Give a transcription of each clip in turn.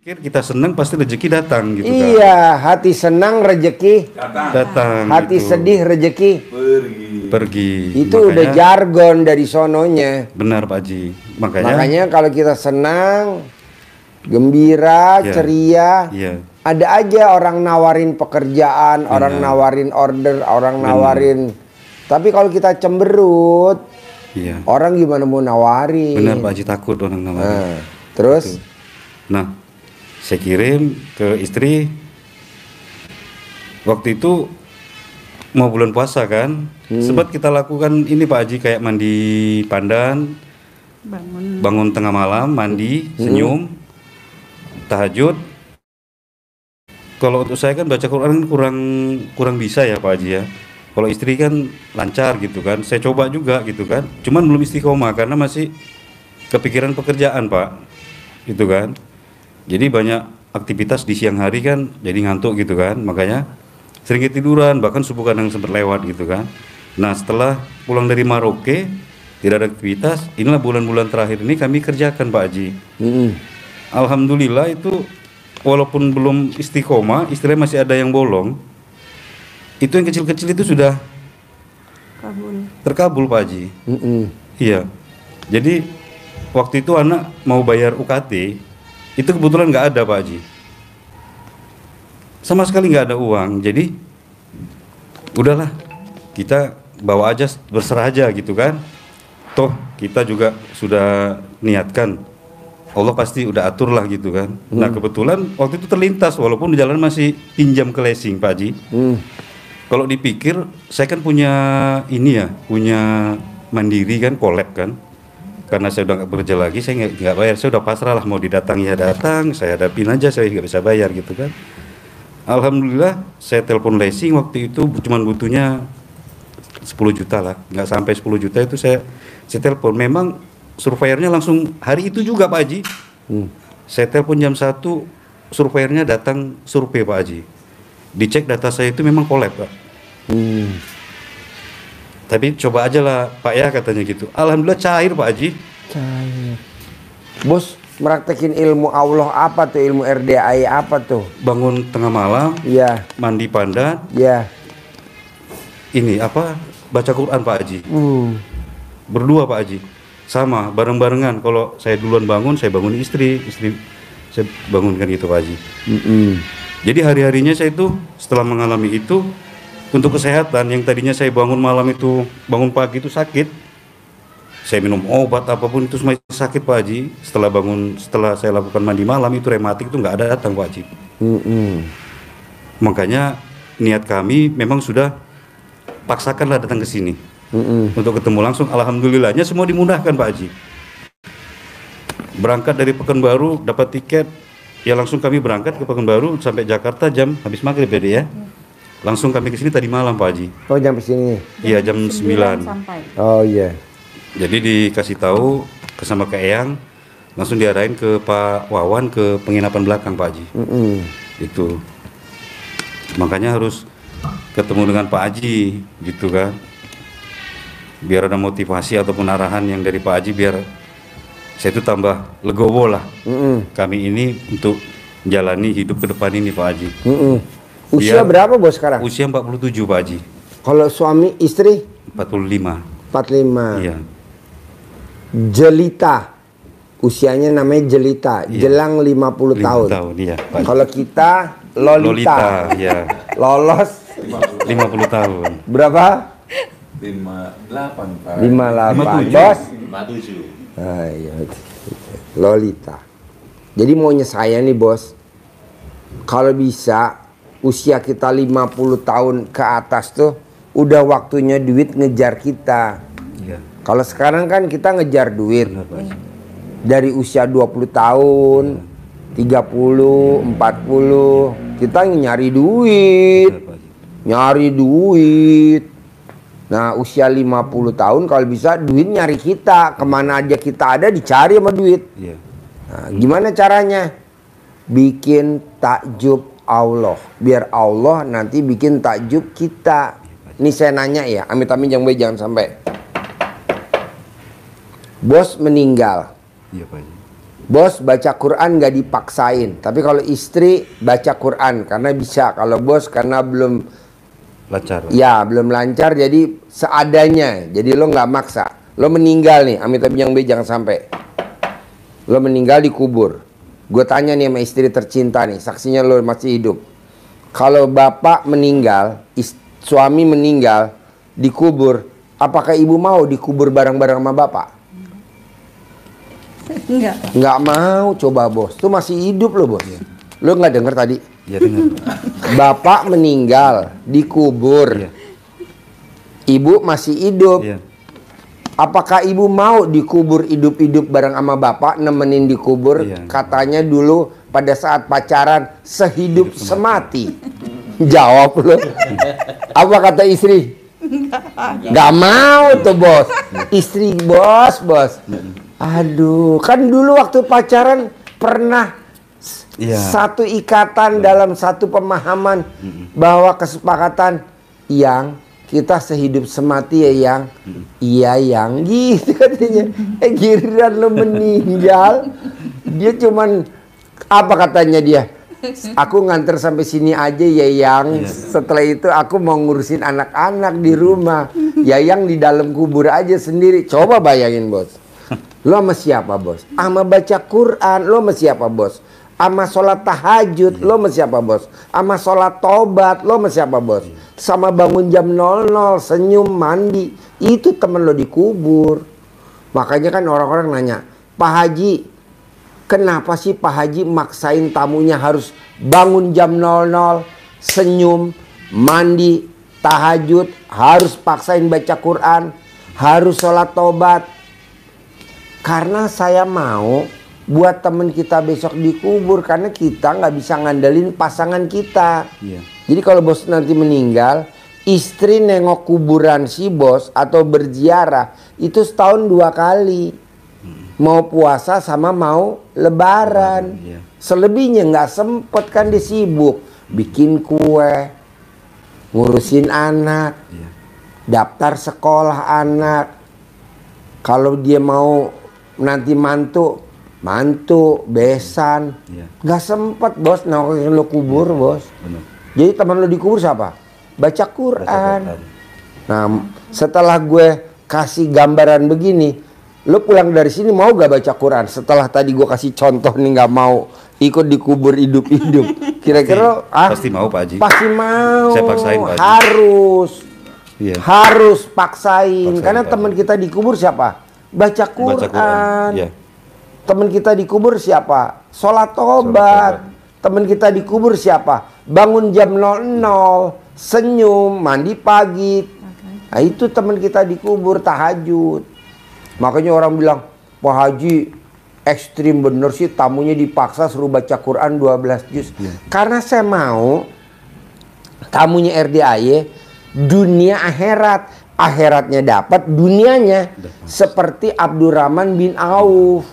Kita senang pasti rezeki datang gitu kan. Iya, hati senang rezeki Datang. hati gitu. sedih rezeki Pergi. itu udah jargon dari sononya. Benar Pak Haji. Makanya kalau kita senang, gembira, Iya. ceria, Iya. ada aja orang nawarin pekerjaan, orang nawarin order, orang nawarin. Tapi kalau kita cemberut, Iya. orang gimana mau nawarin? Benar Pak Haji, takut orang nawarin. Nah, terus Nah, saya kirim ke istri. Waktu itu mau bulan puasa kan, sempat kita lakukan ini Pak Haji, kayak mandi pandan, bangun tengah malam, mandi, senyum, tahajud. Kalau untuk saya kan baca Quran kurang bisa ya Pak Haji ya. Kalau istri kan lancar gitu kan. Saya coba juga gitu kan. Cuman belum istiqomah karena masih kepikiran pekerjaan Pak. Gitu kan. Jadi banyak aktivitas di siang hari kan, jadi ngantuk gitu kan. Makanya sering ketiduran, bahkan subuh kadang sempat lewat gitu kan. Nah setelah pulang dari Maroke, tidak ada aktivitas. Inilah bulan-bulan terakhir ini kami kerjakan Pak Haji. Alhamdulillah itu walaupun belum istiqomah, istilahnya masih ada yang bolong. Itu yang kecil-kecil itu sudah terkabul Pak Haji. Iya. Jadi waktu itu anak mau bayar UKT, itu kebetulan nggak ada Pak Haji. Sama sekali nggak ada uang. Jadi udahlah, kita bawa aja, berserah aja gitu kan. Toh kita juga sudah niatkan, Allah pasti udah atur lah gitu kan. Nah kebetulan waktu itu terlintas, walaupun di jalan masih pinjam ke leasing Pak Haji. Kalau dipikir, saya kan punya ini ya, punya mandiri kan, kolab kan. Karena saya udah nggak bekerja lagi, saya nggak bayar, saya udah pasrah lah, mau didatangi ya datang, saya hadapin aja, saya nggak bisa bayar gitu kan. Alhamdulillah, saya telepon leasing waktu itu cuman butuhnya 10 juta lah, nggak sampai 10 juta itu saya telepon. Memang surveyornya langsung hari itu juga Pak Haji. Saya telepon jam 1, surveyornya datang survei Pak Haji. Dicek data saya itu memang kolab Pak. Tapi coba aja lah Pak ya, katanya gitu. Alhamdulillah cair Pak Haji. cair. Bos meraktekin ilmu Allah apa tuh, ilmu RDAI apa tuh? Bangun tengah malam, Iya, mandi pandan, iya. ini apa, baca Quran Pak Haji. Berdua Pak Haji, sama bareng-barengan. Kalau saya duluan bangun, saya bangun istri saya bangunkan gitu Pak Haji. Jadi hari-harinya saya itu setelah mengalami itu, untuk kesehatan yang tadinya saya bangun malam itu, bangun pagi itu sakit, saya minum obat apapun itu semua sakit Pak Haji. Setelah saya lakukan mandi malam itu, rematik itu nggak ada datang Pak Haji. Makanya niat kami memang sudah paksakanlah datang ke sini untuk ketemu langsung. Alhamdulillahnya semua dimudahkan Pak Haji. Berangkat dari Pekanbaru dapat tiket, ya langsung kami berangkat ke Pekanbaru sampai Jakarta jam habis maghrib ya. Langsung kami ke sini tadi malam Pak Haji. Oh jam sini? Iya jam 9. Oh iya. Jadi dikasih tahu sama ke Eyang, langsung diarahin ke Pak Wawan ke penginapan belakang Pak Haji. Itu. Makanya harus ketemu dengan Pak Haji gitu kan. Biar ada motivasi ataupun arahan yang dari Pak Haji, biar saya itu tambah legowo lah. Kami ini untuk menjalani hidup ke depan ini Pak Haji. Usia berapa bos sekarang? Usia 47 Pak Haji. Kalau suami istri? 45. 45. Iya. Jelita. Usianya namanya jelita. Iya. Jelang 50 tahun. Iya, Pak. Kalau kita Lolita. Iya. Lolos 50 tahun. berapa? 58 Pak. 58. Bos? 57. Ah, iya. Lolita. Jadi maunya saya nih bos, kalau bisa usia kita 50 tahun ke atas tuh udah waktunya duit ngejar kita. Iya. Kalau sekarang kan kita ngejar duit Benar, Pak. dari usia 20 tahun, 30, 40, kita nyari duit. Benar, Pak Haji. Nyari duit. Nah usia 50 tahun kalau bisa duit nyari kita. Kemana aja kita ada dicari sama duit. Iya. Nah, gimana caranya? Bikin takjub Allah. Biar Allah nanti bikin takjub kita. Ini saya nanya ya, amit-amit jangan sampai. Bos meninggal. Iya Pak Haji. Bos baca Quran nggak dipaksain, tapi kalau istri baca Quran karena bisa. Kalau bos karena belum Lancar. ya belum lancar, jadi seadanya. Jadi lo nggak maksa. Lo meninggal nih, amit amit yang jangan sampai. Lo meninggal dikubur. Gue tanya nih sama istri tercinta nih, saksinya lo masih hidup. Kalau bapak meninggal, suami meninggal dikubur, apakah ibu mau dikubur bareng-bareng sama bapak? Enggak. Nggak mau, coba bos. Tuh masih hidup lo bos. Lo nggak denger tadi? Ya dengar. Bapak meninggal, dikubur. Iya. Ibu masih hidup. Iya. Apakah ibu mau dikubur hidup-hidup bareng sama bapak, nemenin dikubur? Iya. Katanya dulu pada saat pacaran sehidup semati. Jawab lo. Apa kata istri? Gak mau tuh bos. Istri bos. Aduh, kan dulu waktu pacaran pernah Iya. satu ikatan dalam satu pemahaman bahwa kesepakatan yang kita sehidup semati ya yang iya yang gitu katanya. Giliran lo meninggal, dia cuman apa katanya dia? Aku nganter sampai sini aja ya yang. Setelah itu aku mau ngurusin anak-anak di rumah. Ya yang di dalam kubur aja sendiri. Coba bayangin bos. Lo sama siapa bos? Sama baca Quran. Lo sama siapa bos? Sama sholat tahajud. Lo sama siapa bos? Sama sholat tobat. Lo sama siapa bos? Sama bangun jam 00, senyum, mandi. Itu temen lo dikubur. Makanya kan orang-orang nanya, Pak Haji, kenapa sih Pak Haji maksain tamunya harus bangun jam 00, senyum, mandi, tahajud, harus paksain baca Quran, harus sholat tobat? Karena saya mau buat temen kita besok dikubur, karena kita nggak bisa ngandelin pasangan kita. Iya. Jadi kalau bos nanti meninggal, istri nengok kuburan si bos atau berziarah itu setahun 2 kali. Mau puasa sama mau lebaran. Iya. Selebihnya nggak sempet kan, dia sibuk bikin kue, ngurusin anak, Iya. daftar sekolah anak. Kalau dia mau nanti mantu, besan, Iya. nggak sempet bos nengokin lo kubur bos. Benar. Jadi teman lo dikubur siapa? Baca Quran. Baca Quran. Nah, setelah gue kasih gambaran begini, lo pulang dari sini mau gak baca Quran? Setelah tadi gue kasih contoh nih nggak mau ikut dikubur hidup-hidup. Kira-kira Pasti mau Pak Haji. Pasti mau. Saya paksain, Pak Haji. Harus. Iya. Harus paksain. Paksain, Karena Pak teman Haji. kita dikubur siapa? Baca Quran. Baca Quran. Iya. Teman kita dikubur siapa? Sholat tobat. Teman kita dikubur siapa? Bangun jam 00, senyum, mandi pagi. Nah, itu teman kita dikubur, tahajud. Makanya orang bilang, Pak Haji ekstrim bener sih, tamunya dipaksa suruh baca Quran 12 juz. Karena saya mau tamunya RDAY dunia akhirat. Akhiratnya dapat, dunianya seperti Abdurrahman bin Auf.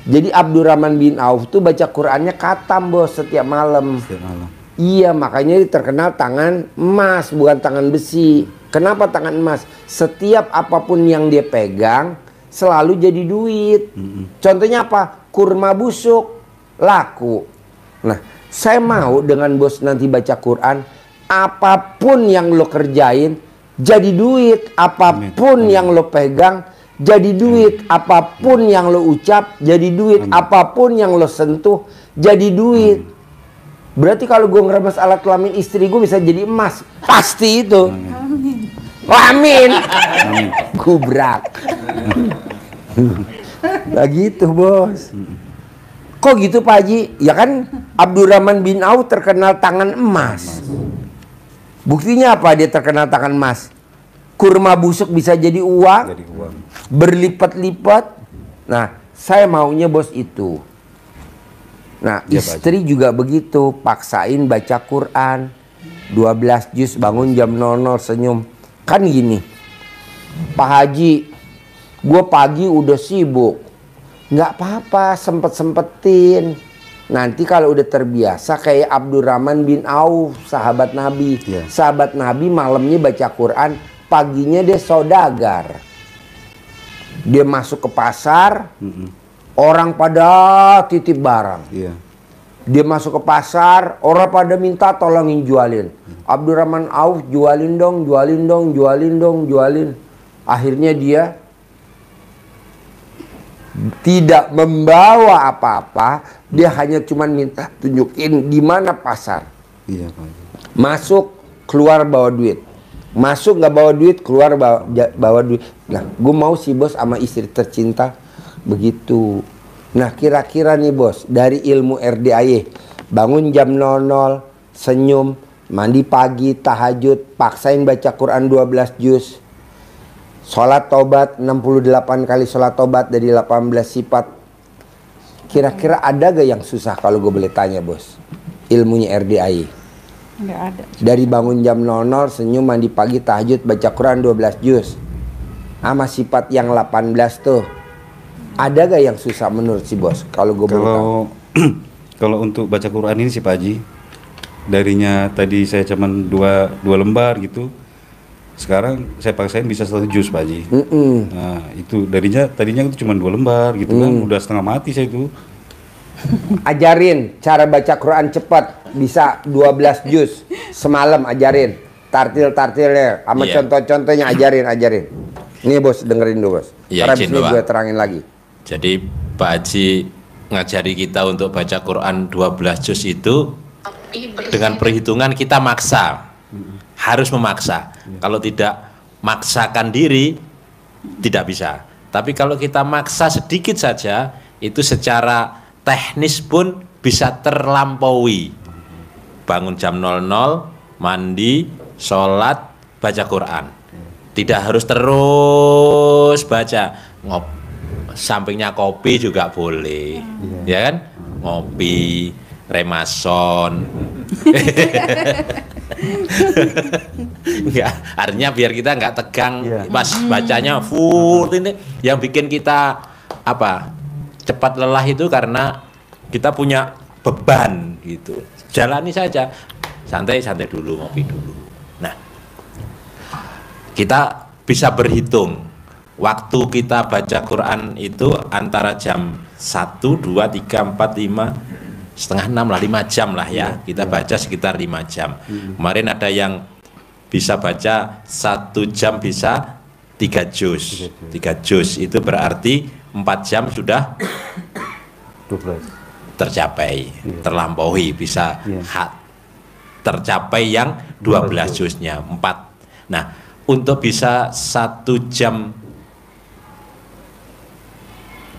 Jadi Abdurrahman bin Auf tuh baca Qurannya khatam bos setiap malam. Setiap malam. Iya, makanya dia terkenal tangan emas, bukan tangan besi. Kenapa tangan emas? Setiap apapun yang dia pegang selalu jadi duit. Contohnya apa? Kurma busuk laku. Nah, saya mau dengan bos nanti baca Quran, apapun yang lo kerjain jadi duit, apapun yang lo pegang jadi duit, apapun yang lo ucap jadi duit, apapun yang lo sentuh jadi duit. Berarti kalau gue ngeremes alat kelamin istri gue bisa jadi emas. Pasti itu. Amin. Oh, amin. Amin. Gubrak. Nah gitu bos. Kok gitu Pak Haji? Ya kan Abdurrahman bin Auf terkenal tangan emas. Buktinya apa dia terkenal tangan emas? Kurma busuk bisa jadi uang. Jadi uang. Berlipat-lipat. Nah saya maunya bos itu. Nah Ya, istri juga begitu. Paksain baca Quran 12 juz, bangun jam 00, senyum. Kan gini, Pak Haji, gue pagi udah sibuk. Nggak apa-apa, sempet-sempetin. Nanti kalau udah terbiasa kayak Abdurrahman bin Auf, sahabat Nabi. Yeah. Sahabat Nabi malamnya baca Quran, paginya dia saudagar. Dia masuk ke pasar, Orang pada titip barang. Iya. Dia masuk ke pasar, orang pada minta tolongin jualin. Abdurrahman Auf jualin dong, jualin dong, jualin dong, jualin. Akhirnya dia tidak membawa apa-apa, dia hanya cuman minta tunjukin di mana pasar. Iya, Pak Haji. Masuk, keluar bawa duit. Masuk nggak bawa duit, keluar bawa duit. Nah, gue mau si bos sama istri tercinta begitu. Nah, kira-kira nih bos, dari ilmu RDAY, bangun jam 00, senyum, mandi pagi, tahajud, paksain baca Quran 12 juz, sholat tobat 68 kali sholat tobat dari 18 sifat. Kira-kira ada gak yang susah kalau gue boleh tanya bos? Ilmunya RDAY. Nggak ada. Dari bangun jam 00, senyum, mandi pagi, tahajud, baca Quran 12 juz. Sama sifat yang 18 tuh. Ada gak yang susah menurut si bos? Kalau gue boleh tahu. Kalau untuk baca Quran ini sih Pak Haji, darinya tadi saya cuman dua lembar gitu, sekarang saya paksain bisa 1 juz Pak Haji. Nah itu tadinya itu cuma 2 lembar gitu kan, udah setengah mati saya itu. Ajarin cara baca Quran cepat, bisa 12 juz semalam, ajarin tartil-tartilnya sama Iya. contoh-contohnya, ajarin. Nih bos, dengerin dulu bos. Iya, Karena izin, abis ini Bapak. gue terangin lagi. Jadi Pak Haji ngajari kita untuk baca Quran 12 juz itu dengan perhitungan kita maksa. Harus memaksa. Kalau tidak maksakan diri, tidak bisa. Tapi kalau kita maksa sedikit saja, itu secara teknis pun bisa terlampaui. Bangun jam 00, mandi, sholat, baca Quran. Tidak harus terus baca. Sampingnya kopi juga boleh, ya kan? Ngopi, remason. Enggak, artinya biar kita nggak tegang pas bacanya full ini. Yang bikin kita apa? Cepat lelah itu karena kita punya beban gitu. Jalani saja, santai-santai dulu, ngopi dulu. Nah, kita bisa berhitung. Waktu kita baca Quran itu antara jam 1, 2, 3, 4, 5, setengah 6 lah, 5 jam lah ya. Kita baca sekitar 5 jam. Kemarin ada yang bisa baca 1 jam bisa 3 juz. 3 juz itu berarti 4 jam sudah 12. tercapai, terlampaui, bisa tercapai yang 12 juznya, 4. Nah, untuk bisa 1 jam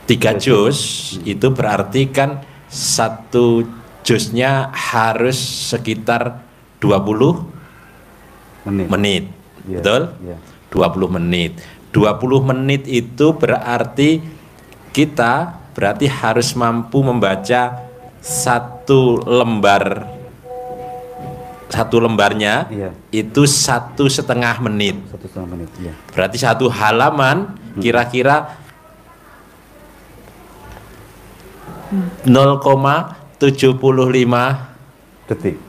3 juz itu berarti kan 1 juznya harus sekitar 20 menit. Iya, Betul? iya. 20 menit. 20 menit itu berarti kita harus mampu membaca 1 lembarnya Iya. itu 1,5 menit. 1,5 menit. Iya. Berarti 1 halaman kira-kira 0,75 Detik.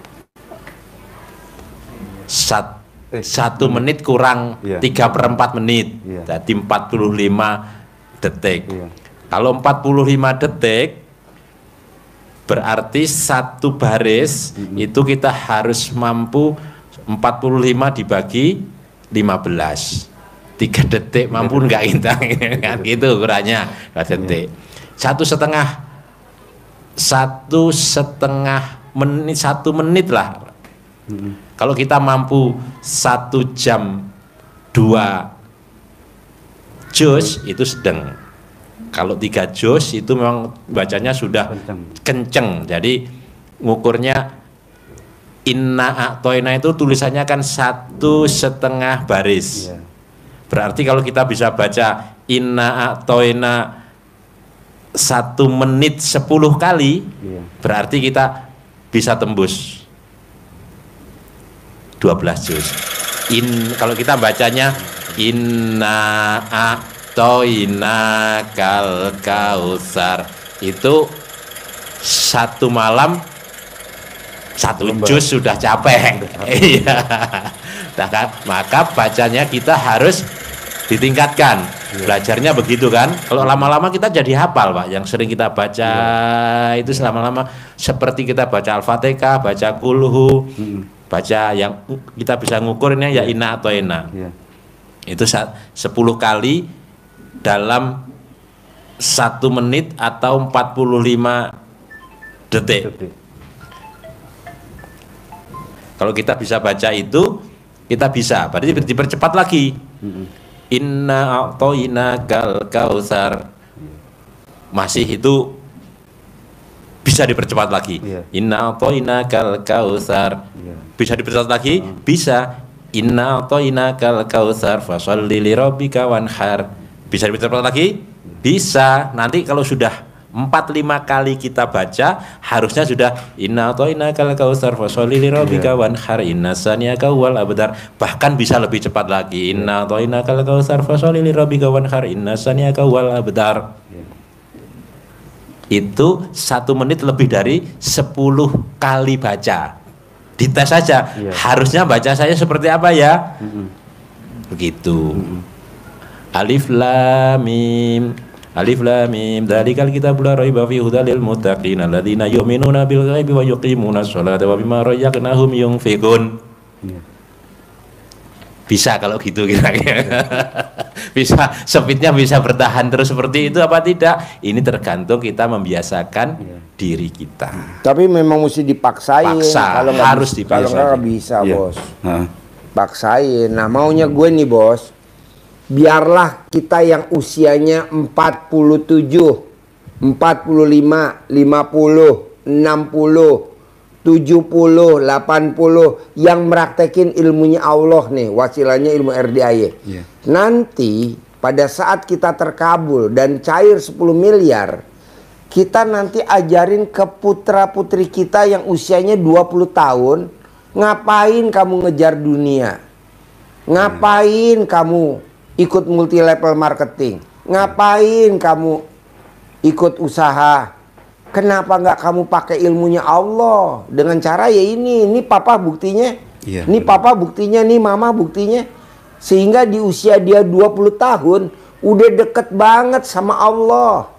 1 menit kurang Iya. 3/4 menit. Iya. Jadi 45 detik. Iya. Kalau 45 detik berarti 1 baris itu kita harus mampu 45 dibagi 15. 3 detik mampu enggak kita kan gitu ukurannya 2 detik. 1,5 menit, 1 menit lah. Kalau kita mampu 1 jam 2 juz itu sedang. Kalau 3 juz itu memang bacanya sudah kenceng. Jadi ngukurnya inna a'toina itu tulisannya kan 1,5 baris. Iya. Berarti kalau kita bisa baca inna a'toina 1 menit 10 kali, Iya. berarti kita bisa tembus 12 juz. Kalau kita bacanya inna a'toina kal kausar itu 1 malam 1 juz sudah capek. Iya. Nah kan, maka bacanya kita harus ditingkatkan. Belajarnya begitu kan. Kalau lama-lama kita jadi hafal, Pak. Yang sering kita baca itu selama-lama seperti kita baca Al-Fatihah, baca Kulhu, baca yang kita bisa ngukurnya ya ina atau ena. Itu 10 kali dalam 1 menit atau 45 detik. Kalau kita bisa baca itu, kita bisa. Berarti dipercepat lagi. Inna a'toinakal kautsar. Masih itu bisa dipercepat lagi. Inna a'toinakal kautsar. Bisa dipercepat lagi? Bisa. Inna a'toinakal kautsar fasholli lirabbika wanhar. Bisa dipercepat lagi? Bisa. Nanti kalau sudah 4-5 kali kita baca, harusnya sudah inna a'toinakal kautsar fasholli lirabbika wanhar inna saniyaka wal abtar. Bahkan bisa lebih cepat lagi. Inna a'toinakal kautsar fasholli lirabbika wanhar inna saniyaka wal abtar. Itu 1 menit lebih dari 10 kali baca. Dites saja. Harusnya baca saya seperti apa ya? Begitu. Alif lam mim. Alif lam mim dzalikal kitabul la raiba fihi hudal lil muttaqin alladzina yu'minuna bil ghaibi wa yuqimunas sholata wa mimma razaqnahum yunfiqun. Bisa kalau gitu kira-kira. Bisa speednya bisa bertahan terus seperti itu apa tidak? Ini tergantung kita membiasakan diri kita. Tapi memang mesti dipaksain. Kalau harus dipaksain. Kalau nggak bisa, Bos. Paksain. Nah, maunya gue nih, Bos. Biarlah kita yang usianya 47, 45, 50, 60, 70, 80 yang meraktekin ilmunya Allah nih, wasilahnya ilmu RDAY. Nanti pada saat kita terkabul dan cair 10 miliar, kita nanti ajarin ke putra-putri kita yang usianya 20 tahun, ngapain kamu ngejar dunia? Ngapain kamu ikut multi level marketing? Ngapain kamu ikut usaha? Kenapa nggak kamu pakai ilmunya Allah dengan cara ya ini papa buktinya, ini papa buktinya, nih mama buktinya, sehingga di usia dia 20 tahun udah deket banget sama Allah.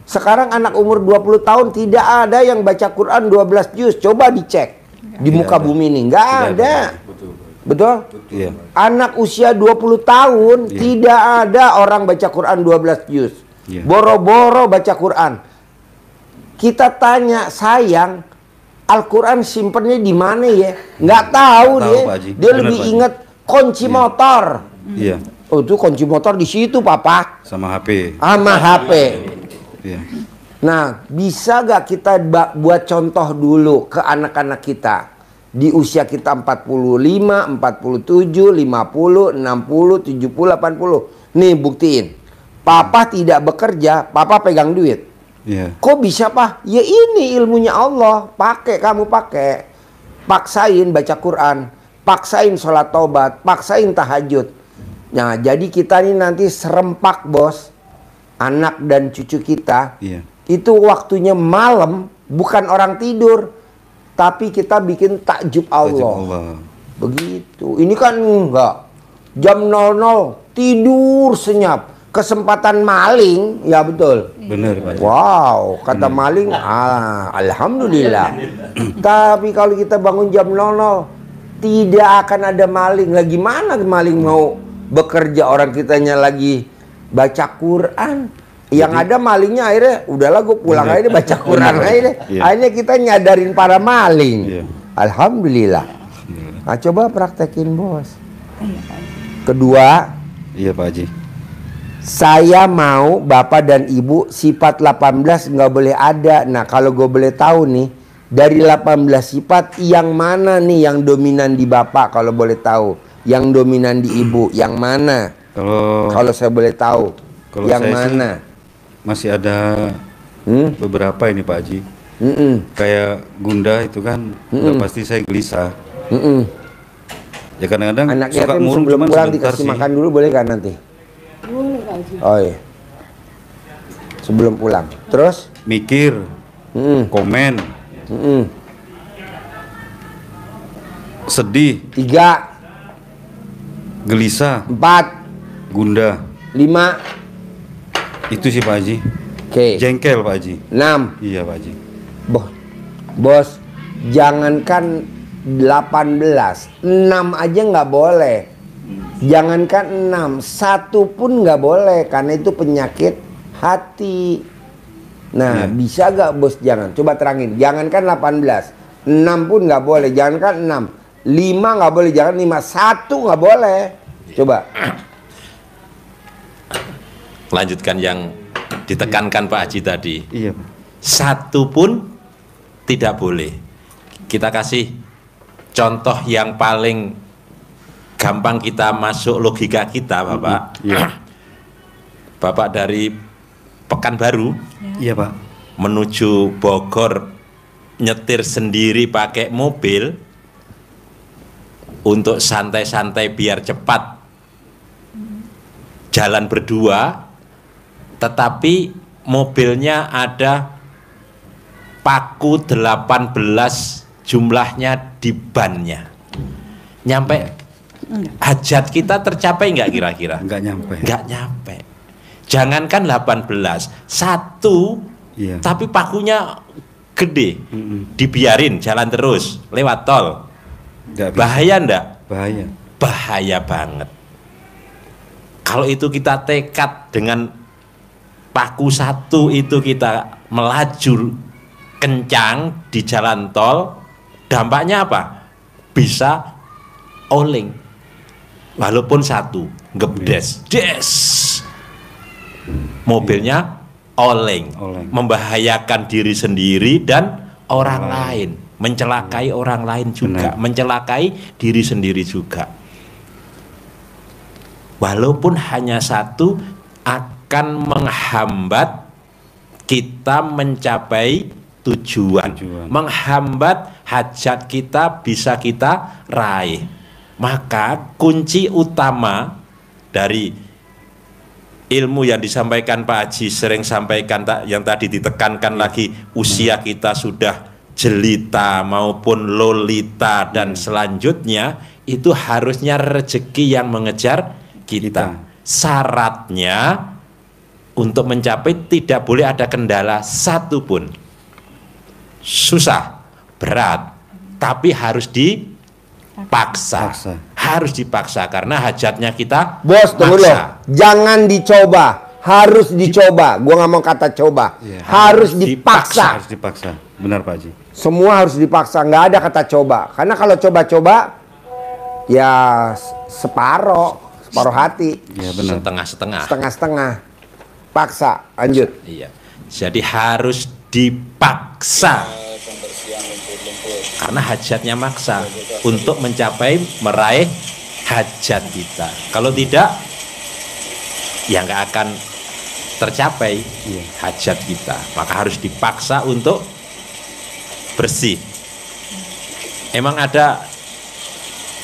Sekarang anak umur 20 tahun tidak ada yang baca Quran 12 juz, coba dicek di muka bumi ini, nggak ada. Betul? Iya. Anak usia 20 tahun tidak ada orang baca Quran 12 juz. Boro-boro baca Quran. Kita tanya, sayang, Al-Quran simpennya di mana ya? Nggak tahu dia. Dia lebih ingat kunci motor. Iya. Oh, itu kunci motor di situ, Papa. Sama HP. Sama HP. Iya. Nah, bisa gak kita buat contoh dulu ke anak-anak kita? Di usia kita 45, 47, 50, 60, 70, 80. Nih buktiin. Papa tidak bekerja, Papa pegang duit. Kok bisa, Pak? Ya ini ilmunya Allah. Kamu pakai. Paksain baca Quran. Paksain sholat taubat. Paksain tahajud. Nah, jadi kita ini nanti serempak, Bos. Anak dan cucu kita. Itu waktunya malam. Bukan orang tidur. Tapi kita bikin takjub Allah. Begitu. Ini kan enggak. Jam 00 tidur senyap. Kesempatan maling, ya betul. Benar, Pak. Wow, kata maling, alhamdulillah. Tapi kalau kita bangun jam 00, tidak akan ada maling. Lagi mana maling mau bekerja, orang kitanya lagi baca Quran. Yang ada malingnya akhirnya, udahlah gue pulang aja deh, baca Quran aja deh. Akhirnya kita nyadarin para maling. Alhamdulillah. Nah, coba praktekin, Bos. Kedua, iya Pak Haji. Saya mau Bapak dan Ibu sifat 18 nggak boleh ada. Nah, kalau gue boleh tahu nih, dari 18 sifat yang mana nih yang dominan di Bapak kalau boleh tahu? Yang dominan di Ibu yang mana? Kalau saya boleh tahu, yang mana? Masih ada beberapa ini Pak Haji. Kayak Gunda itu kan udah pasti saya gelisah. Ya kadang-kadang anak suka yatim murung, sebelum cuman pulang sebentar dikasih sih. makan dulu boleh kan nanti? Oh iya. Sebelum pulang. Terus? Mikir, komen, sedih, 3, gelisah, 4, gundah, 5. Itu sih Pak Haji. Oke. Jengkel Pak Haji. 6. Iya Pak Haji. Bos, jangankan 18, 6 aja nggak boleh. Jangankan 6, 1 pun nggak boleh karena itu penyakit hati. Nah, bisa gak bos jangan? Coba terangin. Jangankan 18, 6 pun nggak boleh. Jangankan 6, 5 nggak boleh. Jangan 5, 1 nggak boleh. Coba. Lanjutkan yang ditekankan Pak Haji tadi. Iya Pak. 1 pun tidak boleh. Kita kasih contoh yang paling gampang kita masuk logika kita, Bapak. Iya. Bapak dari Pekanbaru Iya Pak. menuju Bogor nyetir sendiri pakai mobil untuk santai-santai biar cepat jalan berdua, tetapi mobilnya ada paku 18 jumlahnya di bannya. Nyampe hajat kita tercapai nggak kira-kira? Nggak nyampe. Nggak nyampe. Jangankan 18, 1 Iya. tapi pakunya gede, dibiarin jalan terus lewat tol. Nggak bisa. Bahaya ndak? Bahaya. Bahaya banget. Kalau itu kita tekad dengan paku 1 itu kita melaju kencang di jalan tol, dampaknya apa? Bisa oleng. Walaupun 1 ngebdes, des, mobilnya oleng, membahayakan diri sendiri dan orang lain, mencelakai orang lain juga, mencelakai diri sendiri juga. Walaupun hanya 1 akan menghambat kita mencapai tujuan, menghambat hajat kita bisa kita raih. Maka kunci utama dari ilmu yang disampaikan Pak Haji sering sampaikan, yang tadi ditekankan lagi, usia kita sudah jelita maupun lolita dan selanjutnya, itu harusnya rezeki yang mengejar kita. Syaratnya untuk mencapai tidak boleh ada kendala 1 pun. Susah, berat, tapi harus dipaksa. Harus dipaksa karena hajatnya kita. Bos, tunggu dulu. Jangan dicoba, harus dicoba. Gua nggak mau kata coba. Harus dipaksa. Harus dipaksa. Benar Pak Haji. Semua harus dipaksa, nggak ada kata coba. Karena kalau coba-coba ya separoh hati. Iya benar. Setengah-setengah. Setengah-setengah. Paksa, lanjut. Iya. Jadi harus dipaksa. Karena hajatnya maksa untuk mencapai meraih hajat kita. Kalau tidak, ya nggak akan tercapai hajat kita. Maka harus dipaksa untuk bersih. Emang ada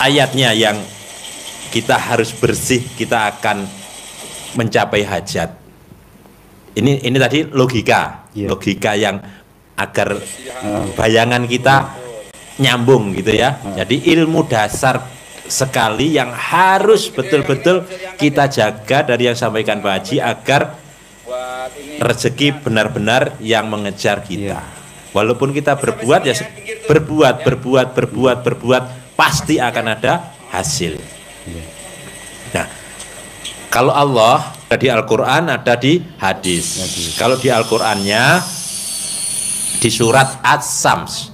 ayatnya yang kita harus bersih, kita akan mencapai hajat. Ini tadi logika, logika yang agar bayangan kita nyambung gitu ya. Jadi ilmu dasar sekali yang harus betul-betul kita jaga dari yang sampaikan Pak Haji agar rezeki benar-benar yang mengejar kita. Walaupun kita berbuat ya berbuat pasti akan ada hasil. Nah, kalau Allah ada di Al-Quran, ada di hadis. Kalau di Al-Qurannya di surat As-Sams,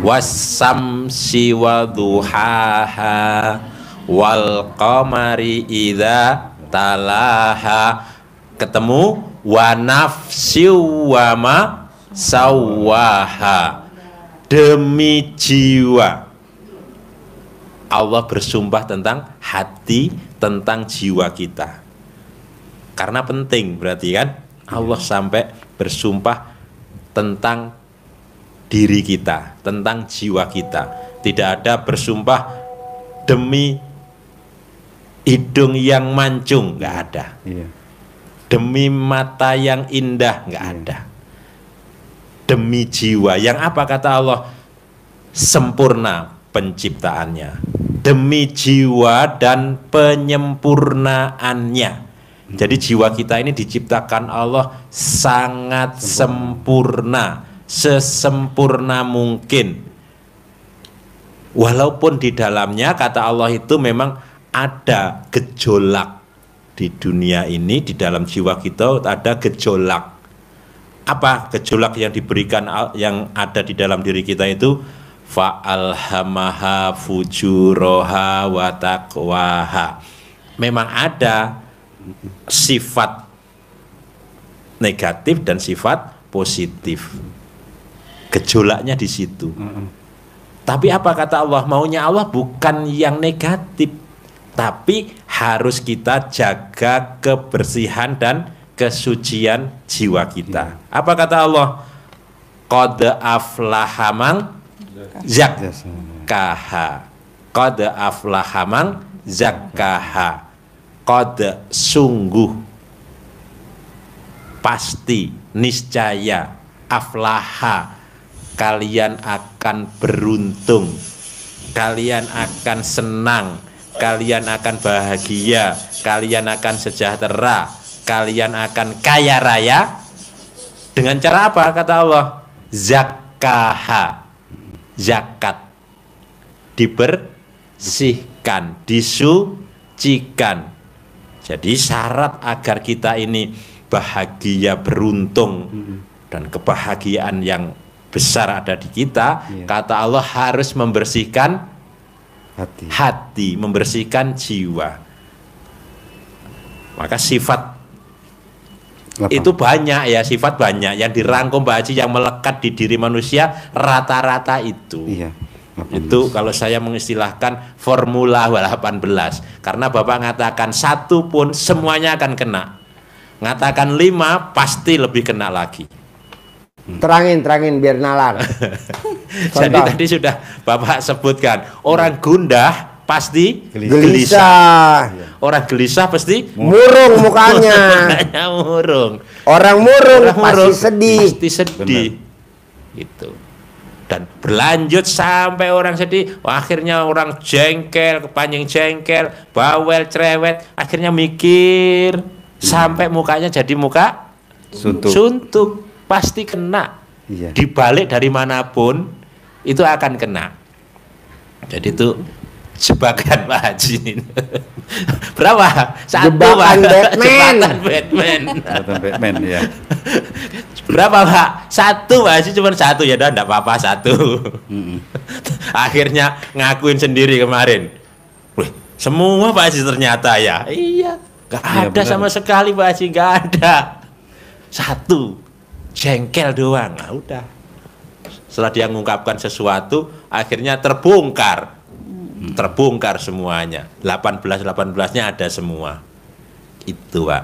was-samsi wa duhaha wal qamari idza talaha, ketemu wa nafsi wa ma sawaha, demi jiwa. Allah bersumpah tentang hati, tentang jiwa kita. Karena penting berarti kan Allah sampai bersumpah tentang diri kita, tentang jiwa kita. Tidak ada bersumpah demi hidung yang mancung, nggak ada. Demi mata yang indah, nggak ada. Demi jiwa yang apa kata Allah? Sempurna penciptaannya. demi jiwa dan penyempurnaannya. Jadi jiwa kita ini diciptakan Allah sangat sempurna, sesempurna mungkin. Walaupun di dalamnya kata Allah itu memang ada gejolak di dunia ini, di dalam jiwa kita ada gejolak. Apa gejolak yang diberikan, yang ada di dalam diri kita itu? Fa'alhamaha fujuraha wa taqwaha. Memang ada sifat negatif dan sifat positif. Gejolaknya di situ. Tapi apa kata Allah? Maunya Allah bukan yang negatif, tapi harus kita jaga kebersihan dan kesucian jiwa kita. Apa kata Allah? Qad aflaha man zakkaha. Qad aflaha man zakkaha. Qad sungguh, pasti, niscaya, aflaha, kalian akan beruntung, kalian akan senang, kalian akan bahagia, kalian akan sejahtera, kalian akan kaya raya. Dengan cara apa kata Allah? Zakkaha, zakat, dibersihkan, disucikan. Jadi syarat agar kita ini bahagia, beruntung, dan kebahagiaan yang besar ada di kita, kata Allah harus membersihkan hati, membersihkan jiwa. Maka sifat itu banyak ya, sifat banyak yang dirangkum Pak Haji, yang melekat di diri manusia rata-rata itu. Itu kalau saya mengistilahkan formula 18. Karena Bapak ngatakan satu pun semuanya akan kena. Ngatakan 5 pasti lebih kena lagi. Terangin biar nalar. Jadi tadi sudah Bapak sebutkan, orang gundah pasti gelisah. Orang gelisah pasti murung mukanya. Murung. Orang murung pasti sedih. Pasti sedih. Gitu. Dan berlanjut sampai orang sedih, akhirnya orang jengkel, kepanjang jengkel, bawel, cerewet, akhirnya mikir sampai mukanya jadi muka suntuk. Pasti kena. Dibalik dari manapun itu akan kena. Jadi itu jebakan Pak Haji. Berapa? Satu, jebakan Pak. Batman. Jebakan Batman ya. Berapa Pak? Satu Pak Haji, cuma satu, ya udah enggak apa-apa, satu. Akhirnya ngakuin sendiri kemarin. Wih, semua Pak Haji ternyata ya. Iya, enggak ada sama sekali Pak Haji, enggak ada. Satu. Jengkel doang. Nah, udah. Setelah dia mengungkapkan sesuatu, akhirnya terbongkar. Terbongkar semuanya. 18-18-nya ada semua. Itu, Pak.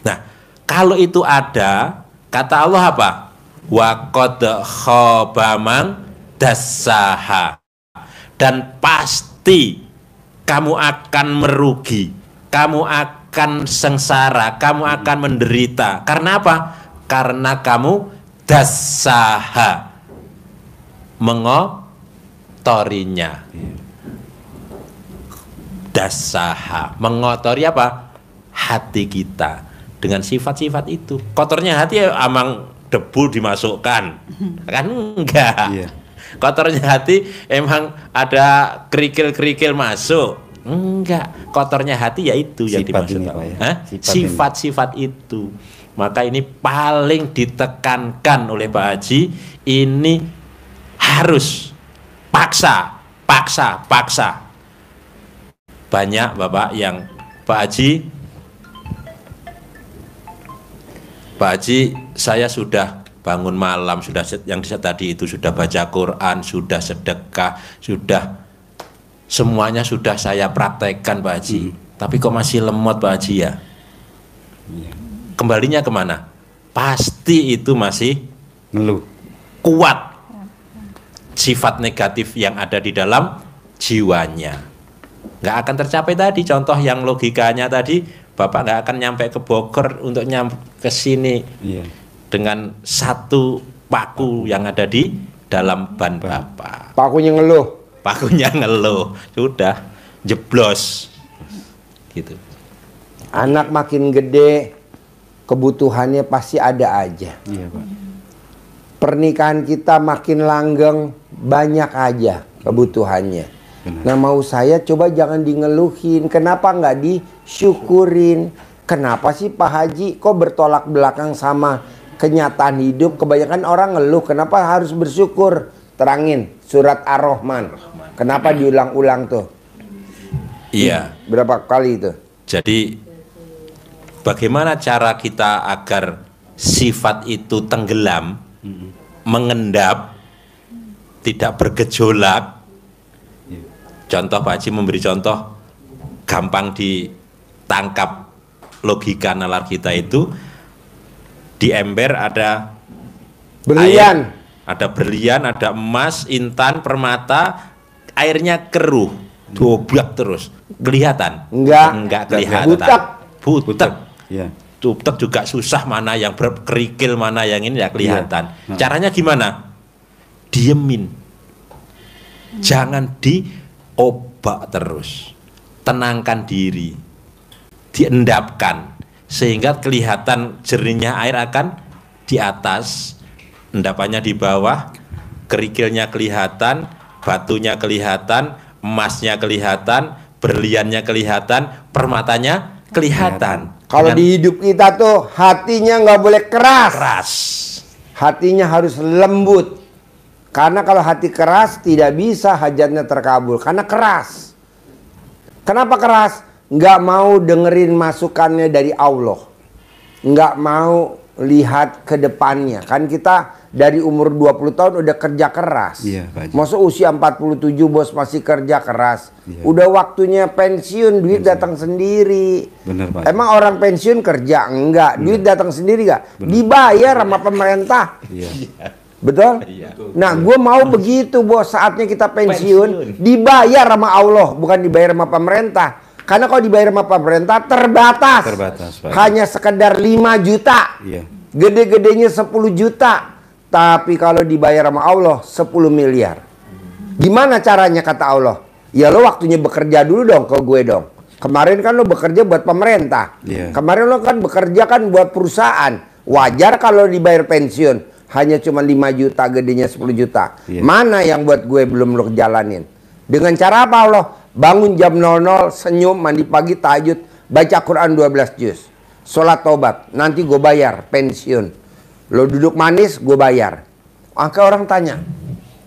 Nah, kalau itu ada, kata Allah apa? Wa qad khaba man dassaha. Dan pasti kamu akan merugi. Kamu akan sengsara, kamu akan menderita. Karena apa? Karena kamu dassaha, mengotorinya. Dassaha, mengotori apa? Hati kita dengan sifat-sifat itu. Kotornya hati ya amang debu dimasukkan, kan enggak. Kotornya hati emang ada kerikil-kerikil masuk, enggak. Kotornya hati ya itu yang dimaksud. Sifat-sifat itu. Maka ini paling ditekankan oleh Pak Haji, ini harus paksa. Banyak Bapak yang Pak Haji, saya sudah bangun malam, sudah yang tadi itu sudah baca Quran, sudah sedekah, sudah semuanya sudah saya praktekkan Pak Haji. Tapi kok masih lemot Pak Haji ya? Kembalinya kemana? Pasti itu masih ngeluh. Kuat sifat negatif yang ada di dalam jiwanya. Nggak akan tercapai tadi. Contoh yang logikanya tadi, Bapak nggak akan nyampe ke Bogor untuk nyampe ke sini dengan satu paku yang ada di dalam ban Bapak. Pakunya ngeluh. Sudah. jeblos gitu. Anak makin gede, kebutuhannya pasti ada aja. Iya, Pak. Pernikahan kita makin langgeng, banyak aja kebutuhannya. Benar. Nah, mau saya coba jangan dingeluhin. Kenapa nggak disyukurin? Kenapa sih Pak Haji kok bertolak belakang sama kenyataan hidup? Kebanyakan orang ngeluh, kenapa harus bersyukur? Terangin surat Ar-Rahman. Kenapa diulang-ulang tuh? Iya. Berapa kali itu? Jadi bagaimana cara kita agar sifat itu tenggelam, mengendap, tidak bergejolak? Contoh Pak Haji memberi contoh gampang ditangkap logika nalar kita itu. Di ember ada Berlian. air, ada berlian, ada emas, intan, permata, airnya keruh, doblak terus, kelihatan? Enggak. Kelihatan. Butek. Butek. Iya. Butek juga susah, mana yang berkerikil, mana yang ini ya kelihatan. Iya. Nah. Caranya gimana? Diemin, jangan diobak terus, tenangkan diri, diendapkan sehingga kelihatan jernihnya air akan di atas. Endapannya di bawah, kerikilnya kelihatan, batunya kelihatan, emasnya kelihatan, berliannya kelihatan, permatanya kelihatan. Kalau Dengan di hidup kita tuh hatinya nggak boleh keras. keras. Hatinya harus lembut. Karena kalau hati keras tidak bisa hajatnya terkabul. Karena keras. Kenapa keras? Nggak mau dengerin masukannya dari Allah. Nggak mau lihat ke depannya. Kan kita dari umur 20 tahun udah kerja keras. Iya, Pak Haji. Masa usia 47 bos masih kerja keras. Iya. Udah waktunya pensiun, duit datang sendiri. Benar, Pak Haji. Emang orang pensiun kerja? Enggak. Duit datang sendiri nggak? Dibayar sama pemerintah. Iya. Betul? Iya. Nah, gue mau begitu bos. Saatnya kita pensiun, dibayar sama Allah, bukan dibayar sama pemerintah. Karena kalau dibayar sama pemerintah terbatas. Terbatas, Pak. Hanya sekedar 5 juta. Iya. Gede-gedenya 10 juta. Tapi kalau dibayar sama Allah 10 miliar. Gimana caranya kata Allah? Ya lo waktunya bekerja dulu dong ke gue dong. Kemarin kan lo bekerja buat pemerintah. Iya. Kemarin lo kan bekerja kan buat perusahaan. Wajar kalau dibayar pensiun. Hanya cuma 5 juta, gedenya 10 juta. Iya. Mana yang buat gue belum lo jalanin? Dengan cara apa Allah? Bangun jam 00, senyum, mandi pagi, tahajud, baca Quran 12 juz. Sholat tobat, nanti gue bayar pensiun. Lo duduk manis, gue bayar. Maka orang tanya,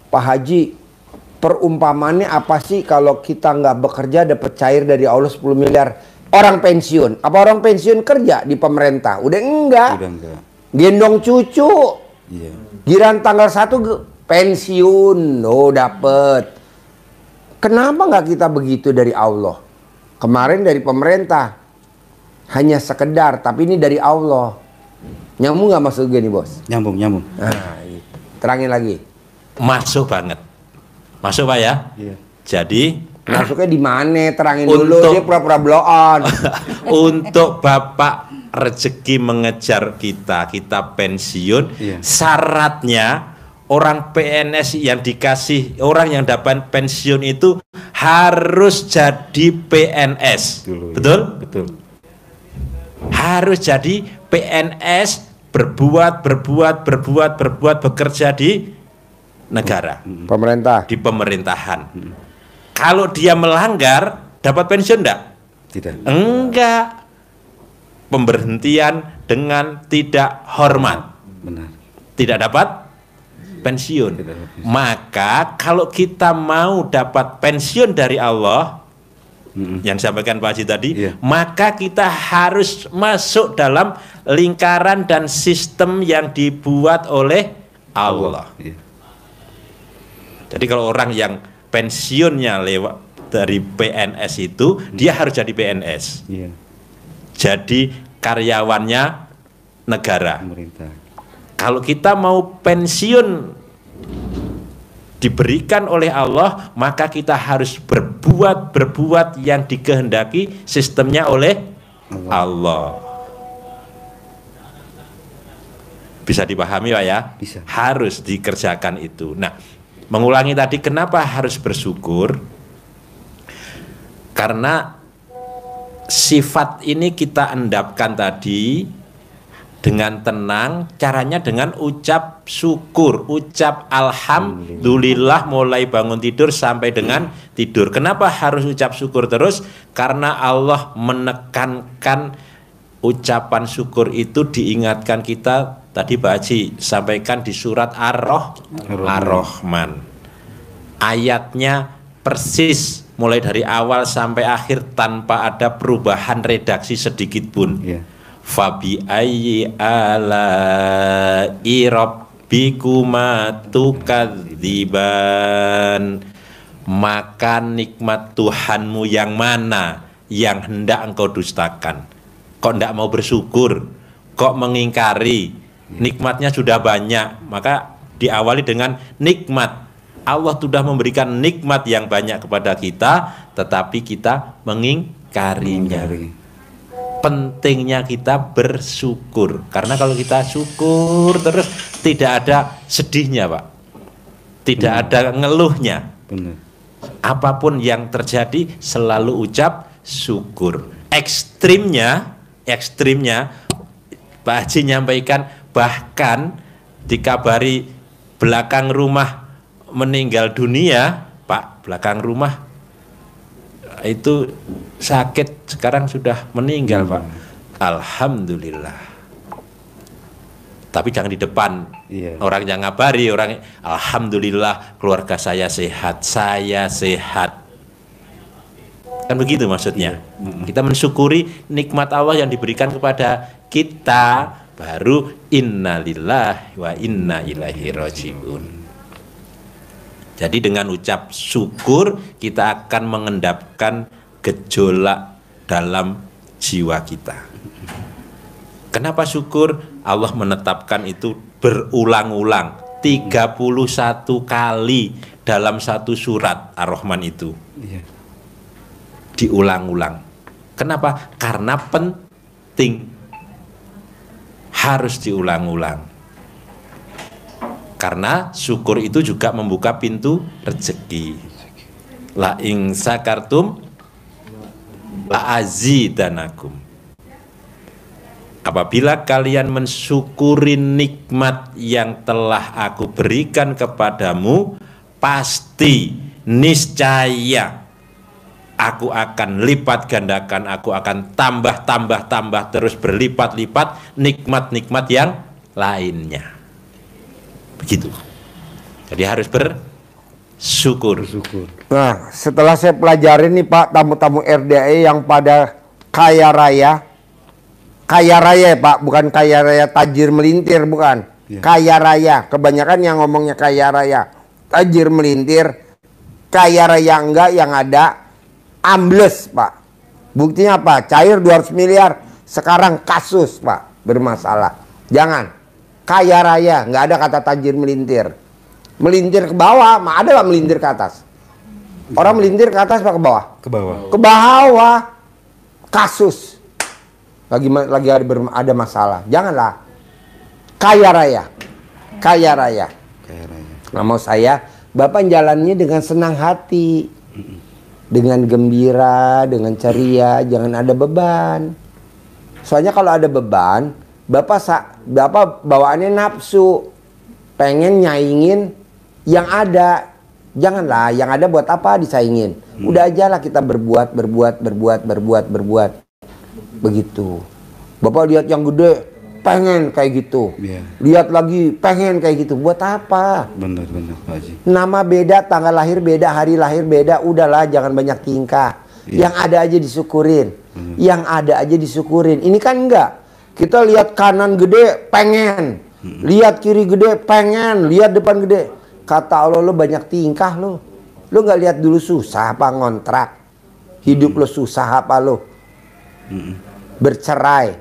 Pak Haji, perumpamannya apa sih kalau kita nggak bekerja dapat cair dari Allah 10 miliar? Orang pensiun, apa orang pensiun kerja di pemerintah? Udah enggak. Udah enggak. Gendong cucu. Iya. Giran tanggal 1 pensiun, oh dapet. Kenapa nggak kita begitu dari Allah? Kemarin dari pemerintah hanya sekedar, tapi ini dari Allah. Nyambung nggak maksud gue nih bos? Nyambung. Nah, terangin lagi. Masuk banget. Masuk Pak ya? Iya. Jadi Masuknya di mana? Terangin Untuk- dulu. Dia pura-pura blow on. untuk Bapak rezeki mengejar kita pensiun, Iya. syaratnya orang PNS yang dikasih, orang yang dapat pensiun itu harus jadi PNS. Dulu, Betul? iya. Betul. Harus jadi PNS, berbuat, bekerja di negara, Pemerintah. di pemerintahan. Kalau dia melanggar, dapat pensiun enggak? Tidak. Enggak. Pemberhentian dengan tidak hormat, Benar. tidak dapat pensiun. Tidak dapat pensiun. Maka kalau kita mau dapat pensiun dari Allah, yang disampaikan Pak Haji tadi, Iya. maka kita harus masuk dalam lingkaran dan sistem yang dibuat oleh Allah. Iya. Jadi kalau orang yang pensiunnya lewat dari PNS itu, dia harus jadi PNS. Iya. Jadi karyawannya negara. Pemerintah. Kalau kita mau pensiun diberikan oleh Allah, maka kita harus berbuat yang dikehendaki sistemnya oleh Allah. Bisa dipahami Pak ya? Bisa. Harus dikerjakan itu. Nah, mengulangi tadi kenapa harus bersyukur? Karena sifat ini kita endapkan tadi dengan tenang, caranya dengan ucap syukur, ucap alhamdulillah mulai bangun tidur sampai dengan tidur. Kenapa harus ucap syukur terus? Karena Allah menekankan ucapan syukur itu, diingatkan kita tadi Pak Haji sampaikan di surat Ar-Rahman. Ayatnya persis mulai dari awal sampai akhir tanpa ada perubahan redaksi sedikit pun. Fabi ayyi ala'i rabbikuma tukadziban, maka nikmat Tuhanmu yang mana yang hendak engkau dustakan? Kok hendak mau bersyukur? Kok mengingkari? Nikmatnya sudah banyak, maka diawali dengan nikmat. Allah sudah memberikan nikmat yang banyak kepada kita, tetapi kita mengingkarinya. Pentingnya kita bersyukur, karena kalau kita syukur terus tidak ada sedihnya Pak, tidak ada ngeluhnya. Benar. Apapun yang terjadi selalu ucap syukur. Ekstrimnya Pak Haji nyampaikan, bahkan dikabari belakang rumah meninggal dunia Pak, belakang rumah itu sakit, sekarang sudah meninggal Pak. Alhamdulillah. Tapi jangan di depan. Orang yang ngabari, orang alhamdulillah keluarga saya sehat, saya sehat. Kan begitu maksudnya. Kita mensyukuri nikmat Allah yang diberikan kepada kita, baru innalillahi wa inna ilaihi rajiun. Jadi dengan ucap syukur kita akan mengendapkan gejolak dalam jiwa kita. Kenapa syukur? Allah menetapkan itu berulang-ulang 31 kali dalam satu surat Ar-Rahman itu. Diulang-ulang. Kenapa? Karena penting. Harus diulang-ulang. Karena syukur itu juga membuka pintu rezeki. La ing sakartum la azidanakum. Apabila kalian mensyukuri nikmat yang telah aku berikan kepadamu, pasti niscaya aku akan lipat gandakan, aku akan tambah terus berlipat-lipat nikmat-nikmat yang lainnya. Begitu. Jadi harus bersyukur. Nah, setelah saya pelajarin nih Pak, tamu-tamu RDA yang pada kaya raya ya Pak, bukan kaya raya tajir melintir, bukan. Kaya raya, kebanyakan yang ngomongnya kaya raya, tajir melintir. Kaya raya enggak, yang ada ambles Pak. Buktinya apa? Cair 200 miliar, sekarang kasus Pak, bermasalah. Jangan. Kaya raya, nggak ada kata tajir melintir. Melintir ke bawah, ada nggak melintir ke atas? Orang melintir ke atas apa ke bawah? Ke bawah. Ke bawah. Kasus. Lagi ada masalah. Janganlah. Kaya raya. Kaya raya. Kaya raya. Nah, mau saya, Bapak jalannya dengan senang hati. Dengan gembira, dengan ceria, jangan ada beban. Soalnya kalau ada beban, Bapak bawaannya nafsu, pengen nyaingin yang ada. Janganlah, yang ada buat apa disaingin? Udah aja lah kita berbuat. Begitu. Bapak lihat yang gede, pengen kayak gitu. Lihat lagi, pengen kayak gitu. Buat apa? Benar Pak Haji. Nama beda, tanggal lahir beda, hari lahir beda. Udahlah, jangan banyak tingkah. Yang ada aja disyukurin. Yang ada aja disyukurin. Ini kan enggak. Kita lihat kanan gede, pengen. Lihat kiri gede, pengen. Lihat depan gede. Kata Allah, lo banyak tingkah lo. Lo nggak lihat dulu susah apa ngontrak? Hidup lo susah apa lo? Bercerai.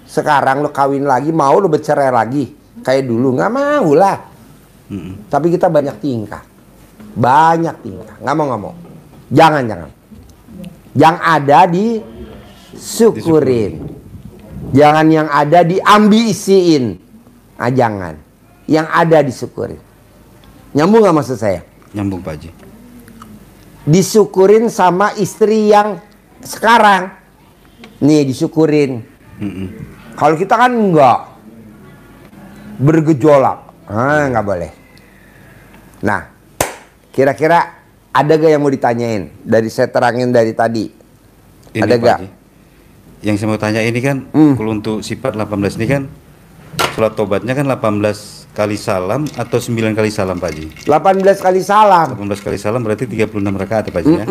Sekarang lo kawin lagi, mau lo bercerai lagi? Kayak dulu, nggak mau lah. Tapi kita banyak tingkah. Banyak tingkah. Nggak mau. Jangan. Yang ada disyukurin. Jangan yang ada diambisiin. Nah, jangan. Yang ada disyukuri. Nyambung gak maksud saya? Nyambung Pak Haji. disyukurin sama istri yang sekarang. Nih disyukurin. Kalau kita kan enggak, bergejolak, nggak boleh. Nah, kira-kira ada gak yang mau ditanyain dari saya terangin dari tadi? Ini Ada Pak gak? Haji, yang saya mau tanya ini kan, kalau untuk sifat 18 ini kan, sholat tobatnya kan 18 kali salam atau 9 kali salam Pak Haji? 18 kali salam. 18 kali salam berarti 36 rakaat ya Pak Haji ya?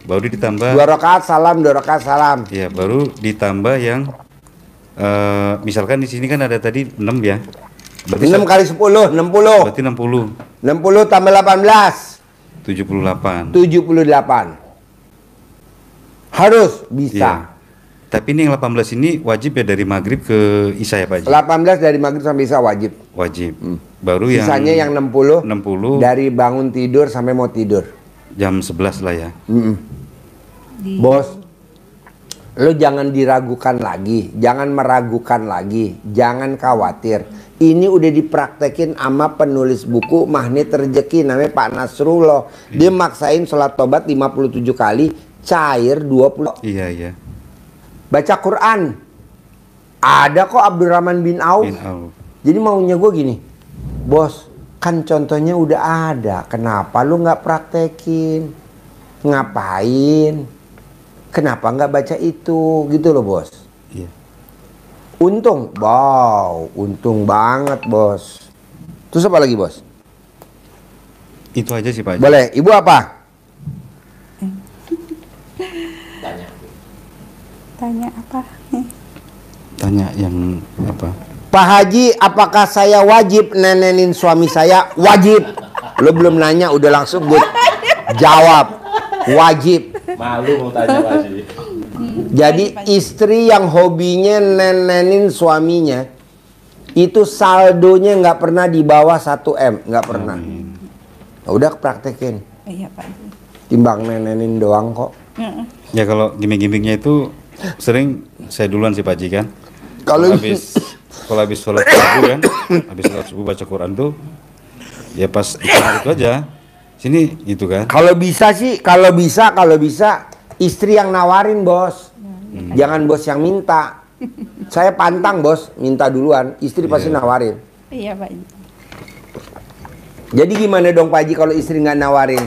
Baru ditambah 2 rakaat salam, 2 rakaat salam. ya, baru ditambah yang misalkan di sini kan ada tadi 6 ya. Berarti 6 kali 10, 60. berarti 60, 60 tambah 18, 78. 78. Harus bisa. Iya. Tapi ini yang 18 ini wajib ya dari maghrib ke isya ya Pak Haji? 18 dari maghrib sampai isya wajib. Wajib. Baru yang Sisanya yang 60 60 dari bangun tidur sampai mau tidur. jam 11 lah ya. Bos, lo jangan diragukan lagi, jangan meragukan lagi, jangan khawatir. Ini udah dipraktekin sama penulis buku Magnet Rezeki, namanya Pak Nasrullah. Dia maksain sholat tobat 57 kali, cair 20. Iya, iya. Baca Quran. Ada kok Abdurrahman bin Auf. Bin Auf. Jadi maunya gue gini, bos, kan contohnya udah ada. Kenapa lu nggak praktekin? Ngapain? Kenapa nggak baca itu? Gitu loh bos. Iya. Untung, wow, untung banget bos. Terus apa lagi bos? Itu aja sih Pak Haji. Boleh, ibu apa? Tanya apa? Tanya yang apa? Pak Haji, apakah saya wajib nenenin suami saya? Wajib. Lo belum nanya, udah langsung gue jawab. Wajib. Malu mau tanya Pak Haji. Jadi istri yang hobinya nenenin suaminya itu saldonya nggak pernah di bawah 1 M, nggak pernah. Nah, udah praktekin. Iya Pak. Timbang nenenin doang kok. Ya kalau gimmick-gimmicknya itu sering saya duluan sih Pak Haji kan. Kalau Kalau habis sholat subuh kan, habis sholat subuh baca Quran tuh, ya pas di kamar itu aja, sini gitu kan. kalau bisa sih, kalau bisa istri yang nawarin bos, jangan bos yang minta. Saya pantang bos, minta duluan, istri pasti nawarin. Iya Pak. Jadi gimana dong Pak Haji kalau istri nggak nawarin?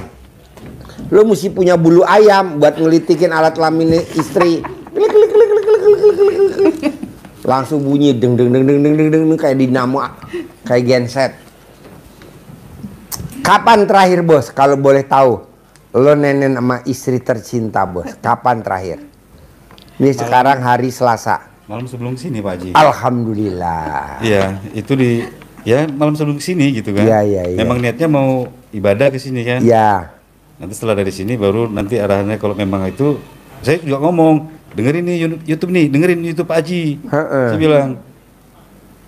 Lo mesti punya bulu ayam buat ngelitikin alat kelamin istri. Klik, klik, klik, klik, klik, klik, klik, klik, klik. Langsung bunyi deng deng deng deng deng deng deng kayak dinamo, kayak genset. Kapan terakhir bos? Kalau boleh tahu, lo nenen sama istri tercinta bos. Kapan terakhir? Ini sekarang hari Selasa. Malam sebelum sini Pak Haji. Alhamdulillah. Iya, itu ya malam sebelum sini gitu kan. Iya, iya, iya. Memang niatnya mau ibadah ke sini kan. Ya. Nanti setelah dari sini baru nanti arahannya kalau memang itu, saya juga ngomong, dengerin nih YouTube nih, dengerin YouTube Pak Haji. Saya bilang,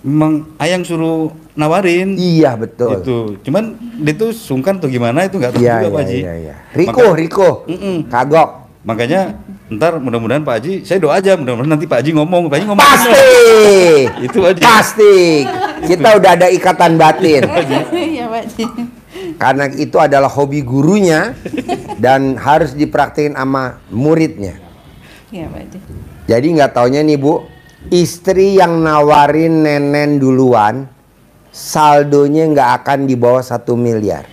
memang ayang suruh nawarin. Iya betul. Itu, cuman dia tuh sungkan atau gimana itu nggak tahu Iya, juga Pak iya, Haji. iya, iya. Riko. Kagok. Makanya ntar mudah-mudahan Pak Haji, saya doa aja mudah-mudahan nanti Pak Haji ngomong Pasti. Itu aja. Pasti. Kita udah ada ikatan batin. Iya Pak. Karena itu adalah hobi gurunya dan harus dipraktekin sama muridnya. Iya Pak. Jadi nggak taunya nih Bu, istri yang nawarin nenen duluan, saldonya nggak akan di bawah 1 miliar.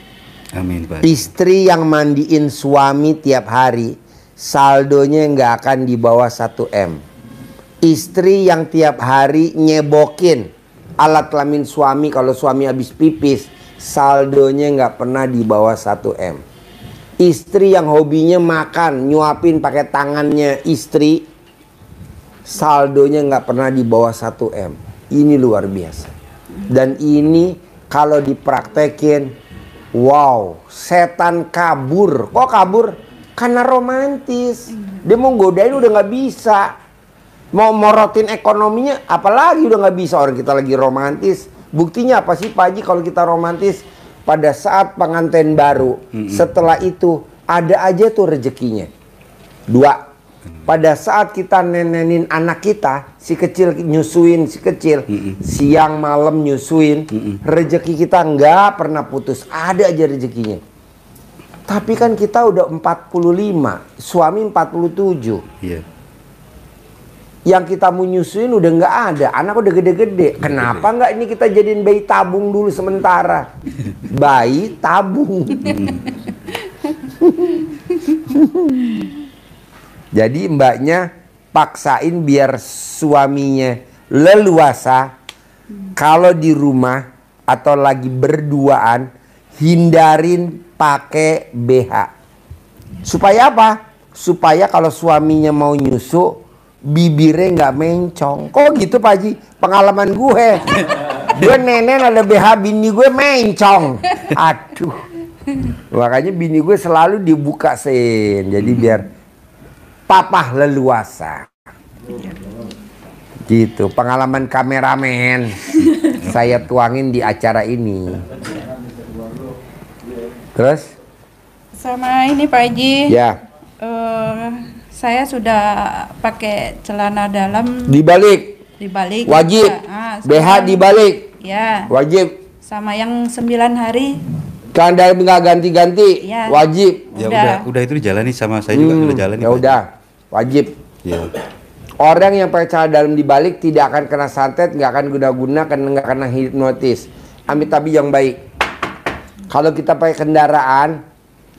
Amin Pak Haji. Istri yang mandiin suami tiap hari, saldonya nggak akan di bawah 1 M. Istri yang tiap hari nyebokin alat kelamin suami kalau suami habis pipis, saldonya nggak pernah di bawah 1 M. Istri yang hobinya makan, nyuapin pakai tangannya istri, saldonya nggak pernah di bawah 1 M. Ini luar biasa. Dan ini kalau dipraktekin, wow, setan kabur. Kok kabur? Karena romantis. Dia mau godain udah nggak bisa. Mau morotin ekonominya, apalagi udah nggak bisa. Orang kita lagi romantis. Buktinya apa sih Pak Haji kalau kita romantis? Pada saat pengantin baru, setelah itu ada aja tuh rezekinya. 2, pada saat kita nenenin anak kita, si kecil nyusuin si kecil, siang malam nyusuin, rezeki kita nggak pernah putus, ada aja rezekinya. Tapi kan kita udah 45, suami 47. Iya. Yang kita mau nyusuin udah nggak ada, anak udah gede-gede. Kenapa nggak ini kita jadiin bayi tabung dulu sementara? Bayi tabung. Jadi mbaknya paksain biar suaminya leluasa. Kalau di rumah atau lagi berduaan, hindarin pakai BH. Supaya apa? Supaya kalau suaminya mau nyusu, bibirnya nggak mencong. Kok gitu Pak Haji? Pengalaman gue. Gue nenek ada BH, bini gue mencong. Aduh. Makanya bini gue selalu dibuka sen. Jadi biar papa leluasa. Gitu. Pengalaman kameramen. Saya tuangin di acara ini. Terus? Sama ini Pak Haji. Ya. Saya sudah pakai celana dalam Dibalik. Wajib. BH dibalik. Ya. Wajib. Sama yang 9 hari. Celana dalam nggak ganti-ganti. Ya. Wajib. Ya udah itu dijalani sama saya juga udah jalani. Ya Pak. udah. Wajib. Ya. Orang yang pakai celana dalam dibalik tidak akan kena santet, nggak akan guna-guna, nggak kena hipnotis. Amit-amit yang baik. Kalau kita pakai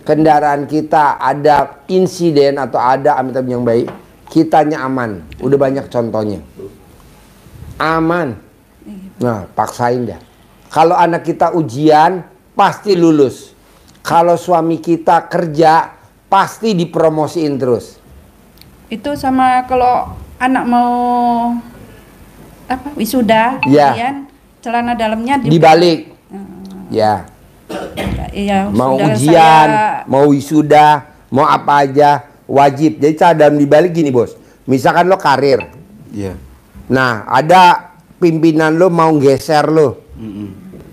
kendaraan kita ada insiden atau ada amit-amit yang baik, kitanya aman. Udah banyak contohnya. Aman. Nah, paksain dah. Kalau anak kita ujian, pasti lulus. Kalau suami kita kerja, pasti dipromosiin terus. Itu sama kalau anak mau wisuda, Ya. kemudian celana dalamnya Dibalik. Ya. Iya, Mau sudah ujian, saya- mau wisuda, mau apa aja, wajib. Jadi cara dalam dibalik gini bos. Misalkan lo karir. Iya. Nah, ada pimpinan lo mau geser lo.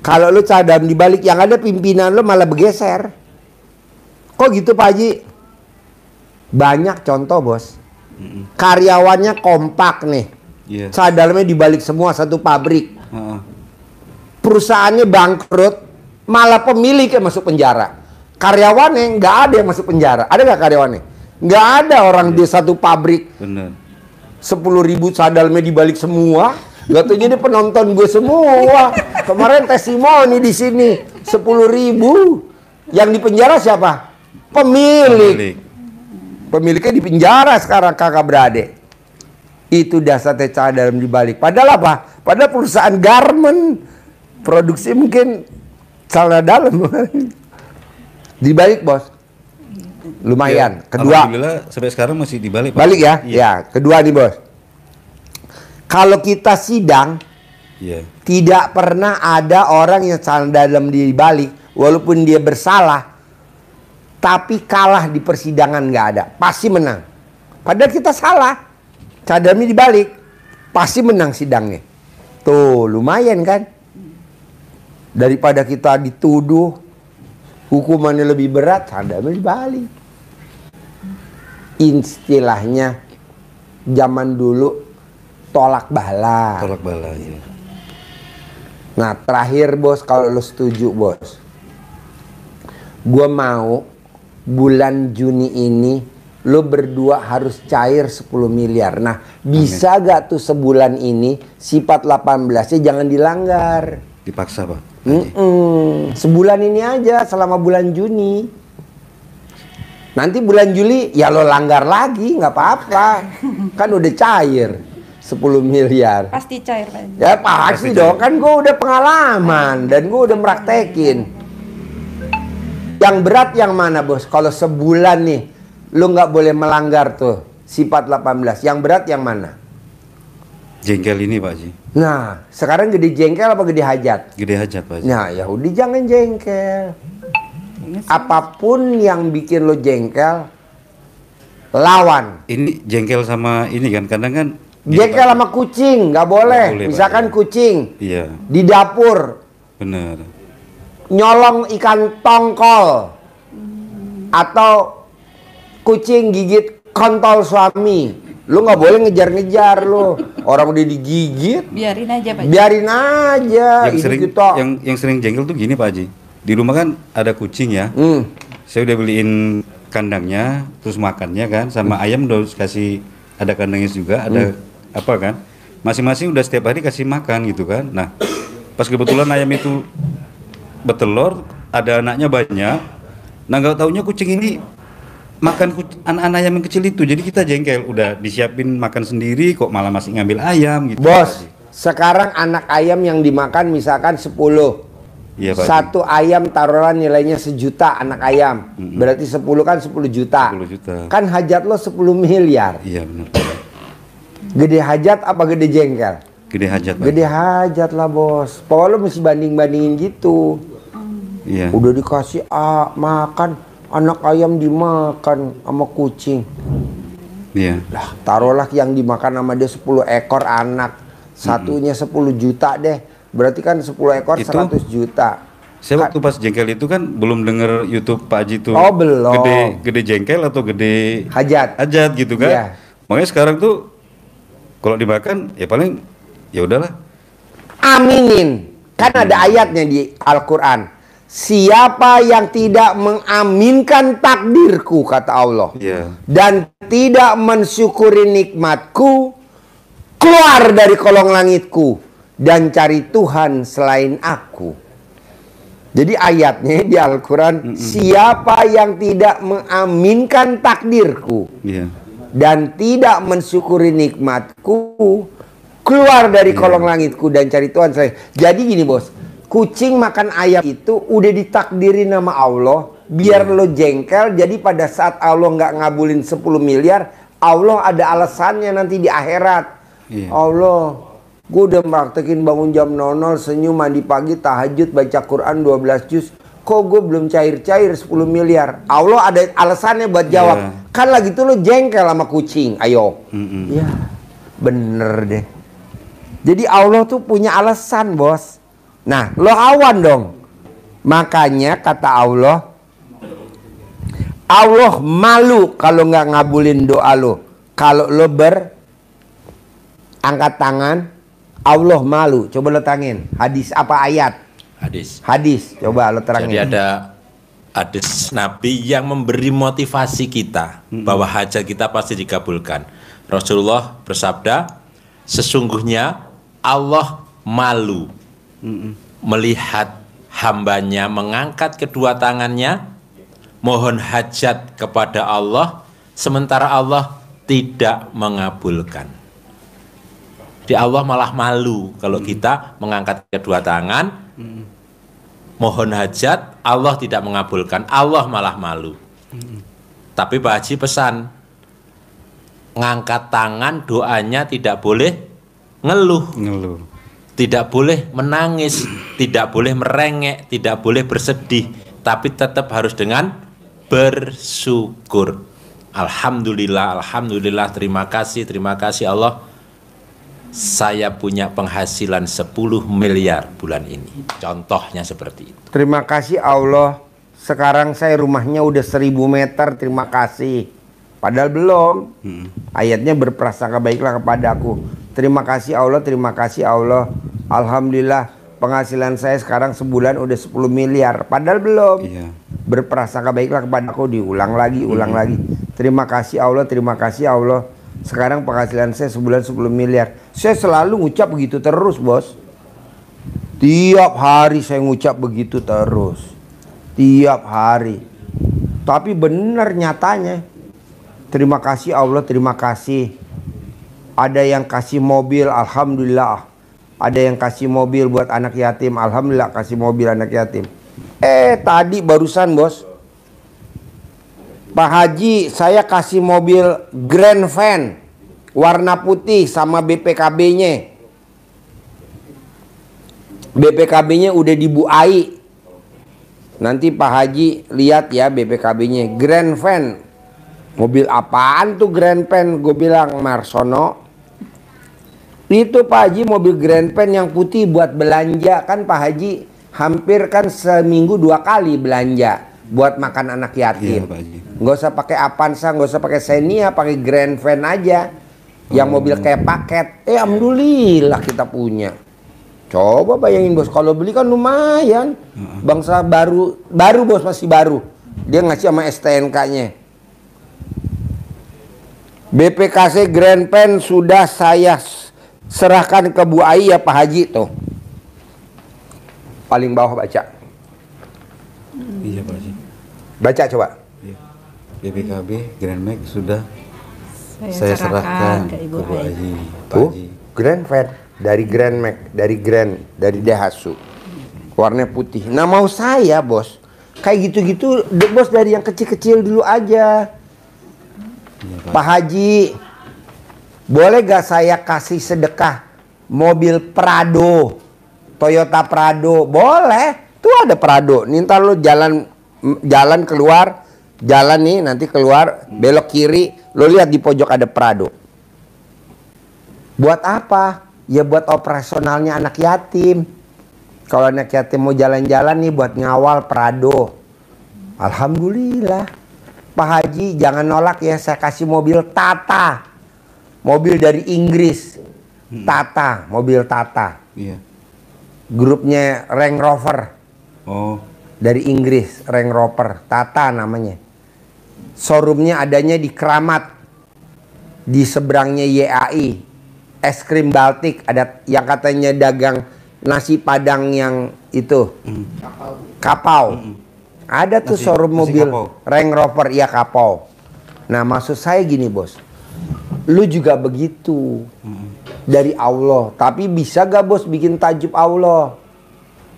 Kalau lo cara dalam dibalik, yang ada pimpinan lo malah bergeser. Kok gitu Pak Haji? Banyak contoh bos. Karyawannya kompak nih. Iya. Cara dalamnya dibalik semua, satu pabrik. Heeh. Perusahaannya bangkrut, malah pemiliknya masuk penjara. Karyawannya nggak ada yang masuk penjara. Ada nggak karyawannya? Nggak ada orang di satu pabrik. Benar. 10.000 sadalnya dibalik semua. Gak tuh jadi penonton gue semua. Kemarin testimoni di sini 10.000. Yang di penjara siapa? Pemilik. Pemiliknya di penjara sekarang kakak beradik. Itu dasar cara dalam dibalik. Padahal apa? Padahal perusahaan garment produksi mungkin celana dalam. Dibalik bos. Lumayan. Ya, Kedua. Alhamdulillah sampai sekarang masih dibalik. Pak. Balik ya? Iya. Ya. Kedua nih bos. Kalau kita sidang, Iya. tidak pernah ada orang yang celana dalam dibalik, walaupun dia bersalah, tapi kalah di persidangan nggak ada, pasti menang. Padahal kita salah, celana dalamnya dibalik, pasti menang sidangnya. Tuh lumayan kan? Daripada kita dituduh hukumannya lebih berat, celana dalamnya dibalik. Istilahnya zaman dulu tolak bala. Tolak bala. Ya. Nah terakhir bos, kalau lo setuju bos, gue mau bulan Juni ini lo berdua harus cair 10 miliar. Nah bisa gak tuh sebulan ini sifat 18-nya jangan dilanggar. Dipaksa Pak. Sebulan ini aja selama bulan Juni. Nanti bulan Juli ya lo langgar lagi nggak apa-apa. Kan udah cair 10 miliar. Pasti cair Pak Haji. Ya pasti dong, kan gue udah pengalaman dan gue udah meraktekin. Yang berat yang mana bos? Kalau sebulan nih, lu nggak boleh melanggar tuh sifat 18. Yang berat yang mana? Jengkel ini Pak Haji. Nah, sekarang gede jengkel apa gede hajat? Gede hajat Pak Haji. Nah, ya udah jangan jengkel. Apapun yang bikin lo jengkel, lawan. Ini jengkel sama ini kan kadang kan. Jengkel sama kucing nggak boleh. Nggak boleh, Misalkan Pak. kucing Iya. di dapur Benar. nyolong ikan tongkol atau kucing gigit kontol suami, lu nggak boleh ngejar-ngejar lu. Orang udah digigit, Biarin aja Pak Haji. biarin aja. Yang Itu sering kita. yang sering jengkel tuh gini Pak Haji. Di rumah kan ada kucing ya. saya udah beliin kandangnya, terus makannya kan, sama ayam udah kasih, ada kandangnya juga, ada apa kan, masing-masing udah setiap hari kasih makan gitu kan. Nah pas kebetulan ayam itu bertelur, ada anaknya banyak, nah nggak taunya kucing ini makan anak-anak ayam yang kecil itu, jadi kita jengkel, udah disiapin makan sendiri kok malah masih ngambil ayam gitu. Bos, sekarang anak ayam yang dimakan misalkan 10. Iya, Pak Haji. Satu ayam taruhlah nilainya 1 juta anak ayam. Berarti 10 kan 10 juta. 10 juta. Kan hajat lo 10 miliar. Iya benar. Gede hajat apa gede jengkel? Gede hajat Pak. Gede hajat lah bos. Pokoknya lo mesti banding-bandingin gitu. Iya. Udah dikasih makan, anak ayam dimakan sama kucing. Iya. Lah, taruhlah yang dimakan sama dia 10 ekor anak. Satunya 10 juta deh. Berarti kan 10 ekor Itu 100 juta. Saya waktu pas jengkel itu kan belum denger YouTube Pak Haji tuh. Oh, belum. Gede jengkel atau gede Hajat. hajat gitu kan. Iya. Makanya sekarang tuh kalau dimakan ya paling ya udahlah. Aminin. Kan ada ayatnya di Al-Quran. Siapa yang tidak mengaminkan takdirku, kata Allah. Iya. Dan tidak mensyukuri nikmatku, keluar dari kolong langitku dan cari Tuhan selain aku. Jadi ayatnya di Al-Quran, siapa yang tidak mengaminkan takdirku Iya. dan tidak mensyukuri nikmatku, keluar dari kolong langitku dan cari Tuhan selain. Jadi gini bos, kucing makan ayam itu udah ditakdirin nama Allah, biar lo jengkel. Jadi pada saat Allah nggak ngabulin 10 miliar, Allah ada alasannya nanti di akhirat. Iya. Allah, gue udah praktekin bangun jam 00, senyum, mandi pagi, tahajud, baca Quran 12 juz. Kok gue belum cair-cair 10 miliar? Allah ada alasannya buat jawab. Iya. Kan lagi tuh lo jengkel sama kucing. Ayo. Mm-mm. Ya, bener deh. Jadi Allah tuh punya alasan bos. Nah, lo awan dong. Makanya kata Allah, Allah malu kalau nggak ngabulin doa lo. Kalau lo angkat tangan, Allah malu. Coba lo tangin. Hadis apa ayat? Hadis. Hadis. Coba lo terangin. Jadi ada hadis Nabi yang memberi motivasi kita bahwa hajat kita pasti dikabulkan. Rasulullah bersabda, sesungguhnya Allah malu melihat hambanya mengangkat kedua tangannya mohon hajat kepada Allah, sementara Allah tidak mengabulkan. Di Allah malah malu kalau kita mengangkat kedua tangan mohon hajat, Allah tidak mengabulkan, Allah malah malu. Tapi Pak Haji pesan, ngangkat tangan doanya tidak boleh ngeluh, tidak boleh menangis, tidak boleh merengek, tidak boleh bersedih, tapi tetap harus dengan bersyukur. Alhamdulillah, alhamdulillah, terima kasih Allah, saya punya penghasilan 10 miliar bulan ini. Contohnya seperti itu. Terima kasih Allah. Sekarang saya rumahnya udah 1000 meter. Terima kasih. Padahal belum. Ayatnya berprasangka baiklah kepadaku. Terima kasih Allah. Terima kasih Allah. Alhamdulillah penghasilan saya sekarang sebulan udah 10 miliar. Padahal belum. Iya. Berprasangka baiklah kepadaku. Diulang lagi, ulang lagi. Terima kasih Allah. Terima kasih Allah. Sekarang penghasilan saya sebulan 10 miliar. Saya selalu ngucap begitu terus bos. Tiap hari saya ngucap begitu terus. Tiap hari. Tapi benar nyatanya. Terima kasih Allah, terima kasih. Ada yang kasih mobil, alhamdulillah. Ada yang kasih mobil buat anak yatim, alhamdulillah kasih mobil anak yatim. Tadi barusan bos, Pak Haji, saya kasih mobil Grand Van warna putih sama BPKB-nya. BPKB-nya udah dibuai. Nanti Pak Haji lihat ya BPKB-nya. Grand Van. Mobil apaan tuh Grand Van? Gue bilang Marsono. Itu Pak Haji mobil Grand Van yang putih buat belanja. Kan Pak Haji hampir kan seminggu 2 kali belanja buat makan anak yatim. Iya, Pak Haji. Nggak usah pakai Avanza, nggak usah pakai Xenia, pakai Grand Van aja. Yang mobil kayak paket. Alhamdulillah kita punya. Coba bayangin bos, kalau beli kan lumayan. Bangsa baru bos, masih baru. Dia ngasih sama STNK-nya. BPKC Grand Pen sudah saya serahkan ke Bu Ai ya Pak Haji tuh. Paling bawah baca. Iya Pak Haji. Baca coba. Iya. BPKB Grand Max sudah Saya serahkan ke Ibu ke Bu Ai. Haji. Pak Tuh, Haji. Grand Pen dari Grand Max, dari Daihatsu. Warna putih. Nah mau saya bos, kayak gitu-gitu bos dari yang kecil-kecil dulu aja. Iya, Pak Haji, boleh gak saya kasih sedekah mobil Prado, Toyota Prado? Boleh, tuh ada Prado. Nih ntar lu jalan keluar, jalan nih nanti keluar belok kiri, lo lihat di pojok ada Prado. Buat apa? Ya buat operasionalnya anak yatim. Kalau anak yatim mau jalan-jalan nih buat ngawal Prado. Alhamdulillah. Pak Haji jangan nolak ya, saya kasih mobil Tata. Mobil dari Inggris. Tata, mobil Tata. Iya. Grupnya Range Rover. Oh. Dari Inggris, Range Rover. Tata namanya. Showroomnya adanya di Keramat. Di seberangnya YAI. Es krim Baltik. Ada yang katanya dagang nasi padang yang itu. Kapau. Ada tuh showroom nasi mobil kapau. Range Rover, iya kapau. Nah maksud saya gini bos, lu juga begitu dari Allah. Tapi bisa gak bos bikin tajub Allah?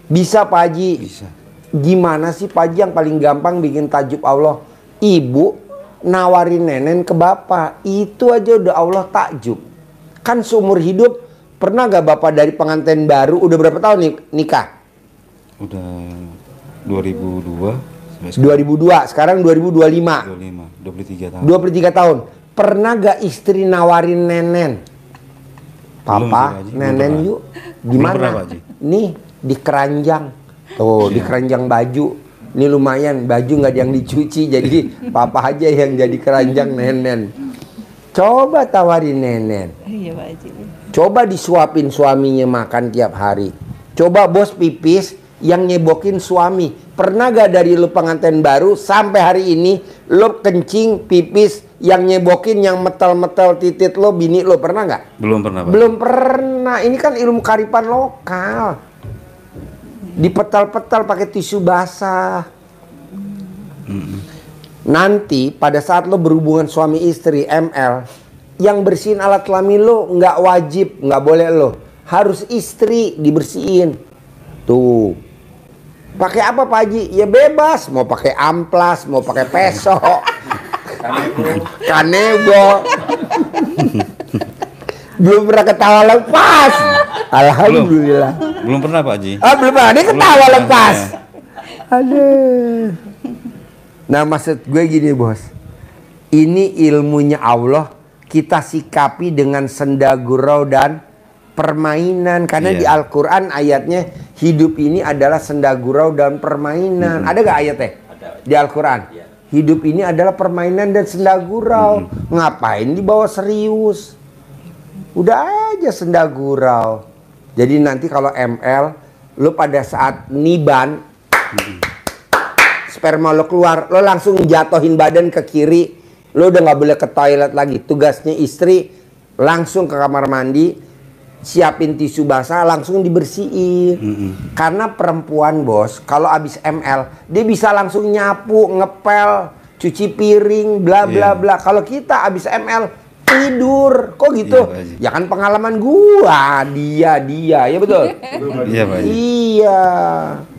Bisa Pak Haji. Bisa. Gimana sih Pak Haji yang paling gampang bikin tajub Allah? Ibu nawarin nenen ke bapak, itu aja udah Allah takjub. Kan seumur hidup pernah gak bapak dari pengantin baru udah berapa tahun nih nikah? Udah 2002 sampai 2002, sekarang 2025. 23 tahun. 23 tahun. Pernah gak istri nawarin nenen? Belum sih, Papa, Pak Haji. Belum nenen pernah. yuk. Belum pernah, Pak Gimana? Haji. Nih, di keranjang. Tuh, di Iya. keranjang baju. Ini lumayan, baju nggak ada yang dicuci. Jadi, papa aja yang jadi keranjang nenen. Coba tawarin nenen. Iya Pak Haji. Coba disuapin suaminya makan tiap hari. Coba bos pipis yang nyebokin suami. Pernah gak dari lu pengantin baru sampai hari ini lu kencing pipis yang nyebokin, yang metel-metel titit lo, bini lo, pernah gak? Belum pernah, Pak. Belum pernah. Ini kan ilmu kearifan lokal. Dipetal-petal pakai tisu basah. Nanti pada saat lo berhubungan suami istri ML, yang bersihin alat kelamin lo nggak wajib, nggak boleh lo, harus istri dibersihin. Tuh, pakai apa Pak Haji? Ya bebas, mau pakai amplas, mau pakai peso, kanebo. Belum pernah ketawa lepas. Alhamdulillah. Belum pernah Pak Haji. Ah belum pernah, dia ketawa pernah, lepas. ya. Aduh. Nah maksud gue gini bos, ini ilmunya Allah, kita sikapi dengan senda gurau dan permainan. Karena Iya. di Al-Quran ayatnya hidup ini adalah senda gurau dan permainan. Ada gak ayatnya? Di Al-Quran? Hidup ini adalah permainan dan senda gurau. Ngapain dibawa serius? Udah aja senda gurau. Jadi nanti kalau ML, lu pada saat niban, sperma lo keluar, lo langsung jatohin badan ke kiri, lo udah nggak boleh ke toilet lagi. Tugasnya istri langsung ke kamar mandi, siapin tisu basah, langsung dibersihin. Karena perempuan bos, kalau abis ML, dia bisa langsung nyapu, ngepel, cuci piring, bla bla Iya. bla. Kalau kita abis ML tidur, kok gitu? Iya, Pak Haji. Ya kan pengalaman gua, dia, ya betul. Iya Pak Haji. Iya,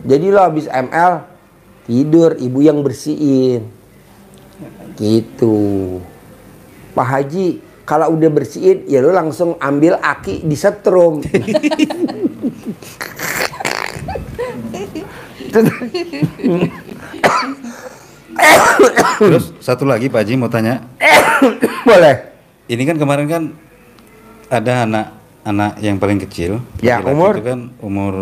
jadi lo habis ML tidur, ibu yang bersihin, gitu. Pak Haji, kalau udah bersihin, ya lo langsung ambil aki disetrum. Terus satu lagi Pak Haji mau tanya. Boleh? Ini kan kemarin kan ada anak yang paling kecil. Ya, laki-laki umur? itu kan umur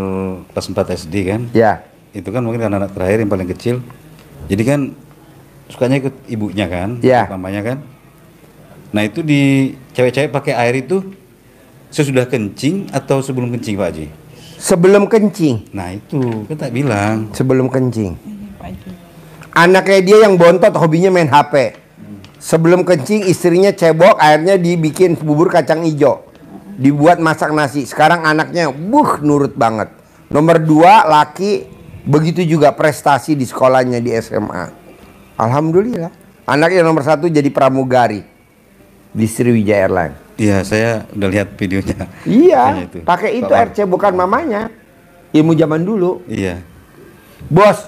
kelas 4 SD kan. Ya, Itu kan mungkin anak terakhir yang paling kecil. Jadi kan sukanya ikut ibunya kan, Ya. ikut mamanya kan. Nah itu di cewek-cewek pakai air itu sesudah kencing atau sebelum kencing Pak Haji? sebelum kencing. Nah itu kan tak bilang. Sebelum kencing. Iya Pak Haji. Anaknya dia yang bontot, hobinya main HP. Sebelum kencing istrinya cebok, akhirnya dibikin bubur kacang hijau. Dibuat masak nasi. Sekarang anaknya nurut banget. Nomor 2 laki, begitu juga prestasi di sekolahnya di SMA. Alhamdulillah. Anaknya nomor 1 jadi pramugari di Sriwijaya Airlines. Iya, saya udah lihat videonya. Iya, Kayaknya pakai itu Soal- RC bukan mamanya. Ilmu zaman dulu. Iya. Bos,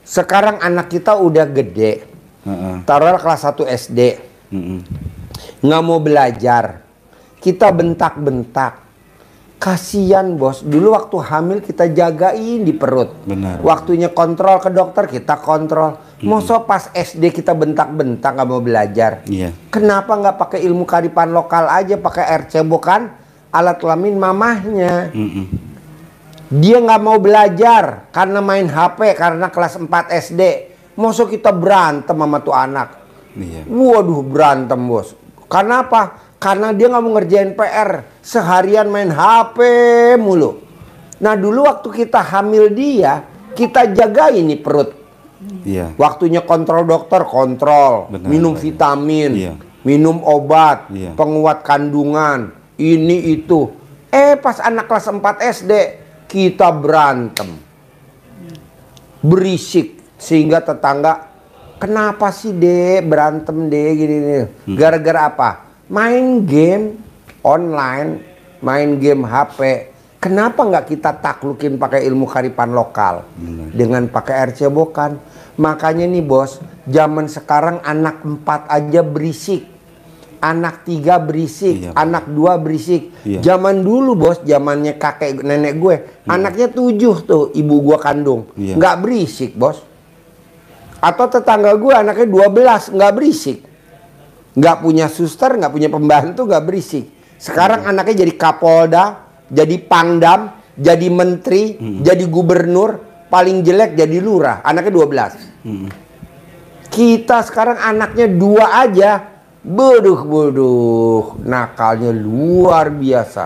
sekarang anak kita udah gede. Heeh. Taruhlah kelas 1 SD. Mm-mm. Nggak mau belajar. Kita bentak-bentak. Kasian bos, dulu waktu hamil kita jagain di perut. Benar. Waktunya kontrol ke dokter kita kontrol. Masa pas SD kita bentak-bentak nggak mau belajar. Iya. Kenapa nggak pakai ilmu kearifan lokal aja, pakai RC bukan alat kelamin mamahnya. Mm-mm. Dia nggak mau belajar karena main HP karena kelas 4 SD. Masa kita berantem sama tuh anak. Iya. Waduh berantem bos. Karena apa? Karena dia nggak mau ngerjain PR. Seharian main HP mulu. Nah dulu waktu kita hamil dia, kita jagain nih perut. Iya. Waktunya kontrol dokter, kontrol. Benar, Minum Pak. vitamin, Iya. minum obat, Iya. penguat kandungan, ini itu. Pas anak kelas 4 SD, kita berantem. Berisik. Sehingga tetangga, kenapa sih dek berantem dek gini. Gara-gara apa? Main game online, main game HP. Kenapa nggak kita taklukin pakai ilmu kearifan lokal? Dengan pakai RC bukan. Makanya nih bos, zaman sekarang anak 4 aja berisik. Anak 3 berisik, Iya, Pak. anak 2 berisik. Iya. Zaman dulu bos, zamannya kakek nenek gue, anaknya 7 tuh ibu gue kandung. Iya. Nggak berisik bos. Atau tetangga gue anaknya 12, nggak berisik. Nggak punya suster, nggak punya pembantu, nggak berisik. Sekarang anaknya jadi kapolda, jadi pangdam, jadi menteri, jadi gubernur, paling jelek jadi lurah, anaknya 12. Kita sekarang anaknya 2 aja, bodoh, nakalnya luar biasa.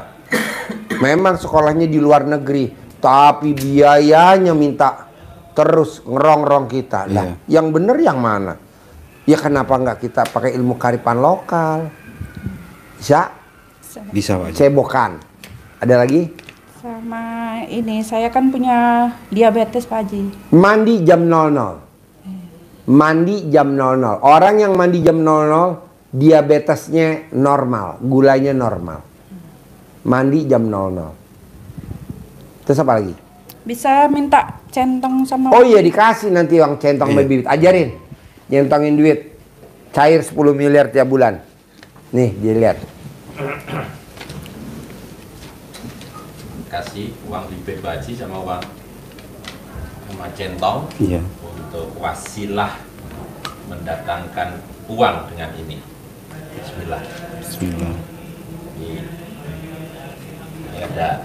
Memang sekolahnya di luar negeri, tapi biayanya minta terus ngerongrong kita. Lah, Iya. yang bener yang mana? Ya kenapa nggak kita pakai ilmu kearifan lokal? Bisa? Bisa Pak Haji. Cebokan. Ada lagi? Sama ini, saya kan punya diabetes Pak Haji. Mandi jam 00. Mandi jam 00. Orang yang mandi jam 00 diabetesnya normal, gulanya normal. Mandi jam 00. Terus apa lagi? Bisa minta centong sama Oh iya dikasih nanti uang centong Iya. baby. Ajarin. Nyentongin duit. Cair 10 miliar tiap bulan. Nih, dilihat. Kasih uang bibit Pak Haji sama uang sama centong Iya. untuk wasilah mendatangkan uang dengan ini. Bismillah. Bismillah. Ini ada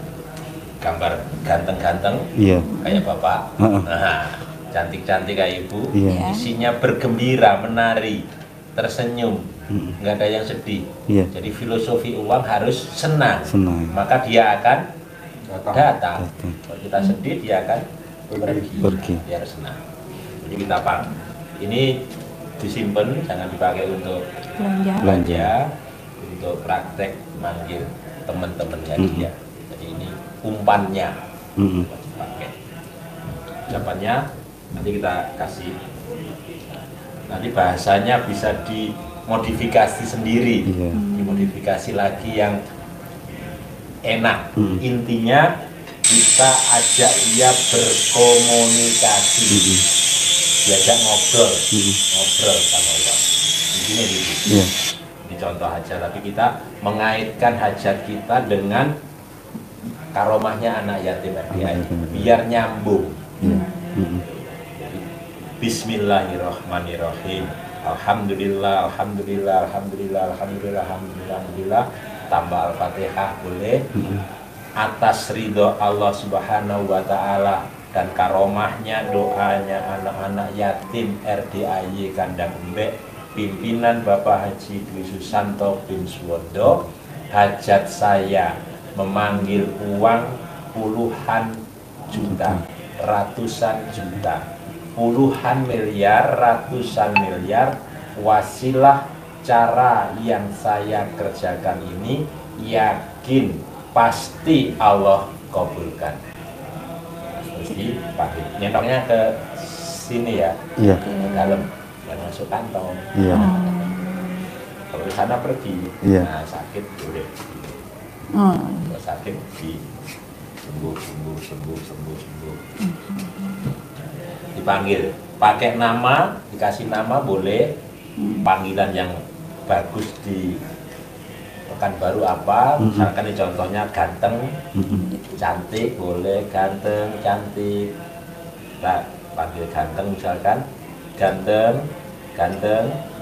gambar ganteng-ganteng Iya. kayak bapak. Heeh. Nah, cantik-cantik kayak ibu. Iya. Isinya bergembira, menari, tersenyum, nggak ada yang sedih. Iya. Jadi filosofi uang harus senang. Senang. Maka dia akan datang. Datang. Kalau kita sedih dia akan Pergi. Dia harus senang. Jadi kita ini disimpan, jangan dipakai untuk belanja. belanja, untuk praktek manggil teman-temannya dia. Jadi ini umpannya Mm-mm. pakai. Ucapannya nanti kita kasih. Nanti bahasanya bisa dimodifikasi sendiri, Iya. dimodifikasi lagi yang enak. Intinya kita ajak dia berkomunikasi, diajak ngobrol sama Allah. Intinya gitu. Iya. Ini contoh aja, tapi kita mengaitkan hajat kita dengan karomahnya anak yatim RDI biar nyambung. Bismillahirrahmanirrahim. Alhamdulillah, alhamdulillah, alhamdulillah, alhamdulillah, alhamdulillah, alhamdulillah. Tambah Al-Fatihah boleh. Atas ridho Allah Subhanahu wa Ta'ala dan karomahnya, doanya anak-anak yatim RDIY Kandang Embek, pimpinan Bapak Haji Dwi Susanto bin Suwondo, hajat saya memanggil uang puluhan juta, ratusan juta. puluhan miliar, ratusan miliar, wasilah cara yang saya kerjakan ini yakin pasti Allah kabulkan. Terus dipakai, nyentoknya ke sini ya, Iya. ke dalam, dan masuk kantong. Iya. Kalau di sana pergi, Iya. nah sakit boleh. Kalau sakit di sembuh. Dipanggil, pakai nama, dikasih nama boleh, panggilan yang bagus di Pekanbaru apa, misalkan ini contohnya ganteng, cantik boleh, ganteng, cantik. Nah, panggil ganteng misalkan, ganteng,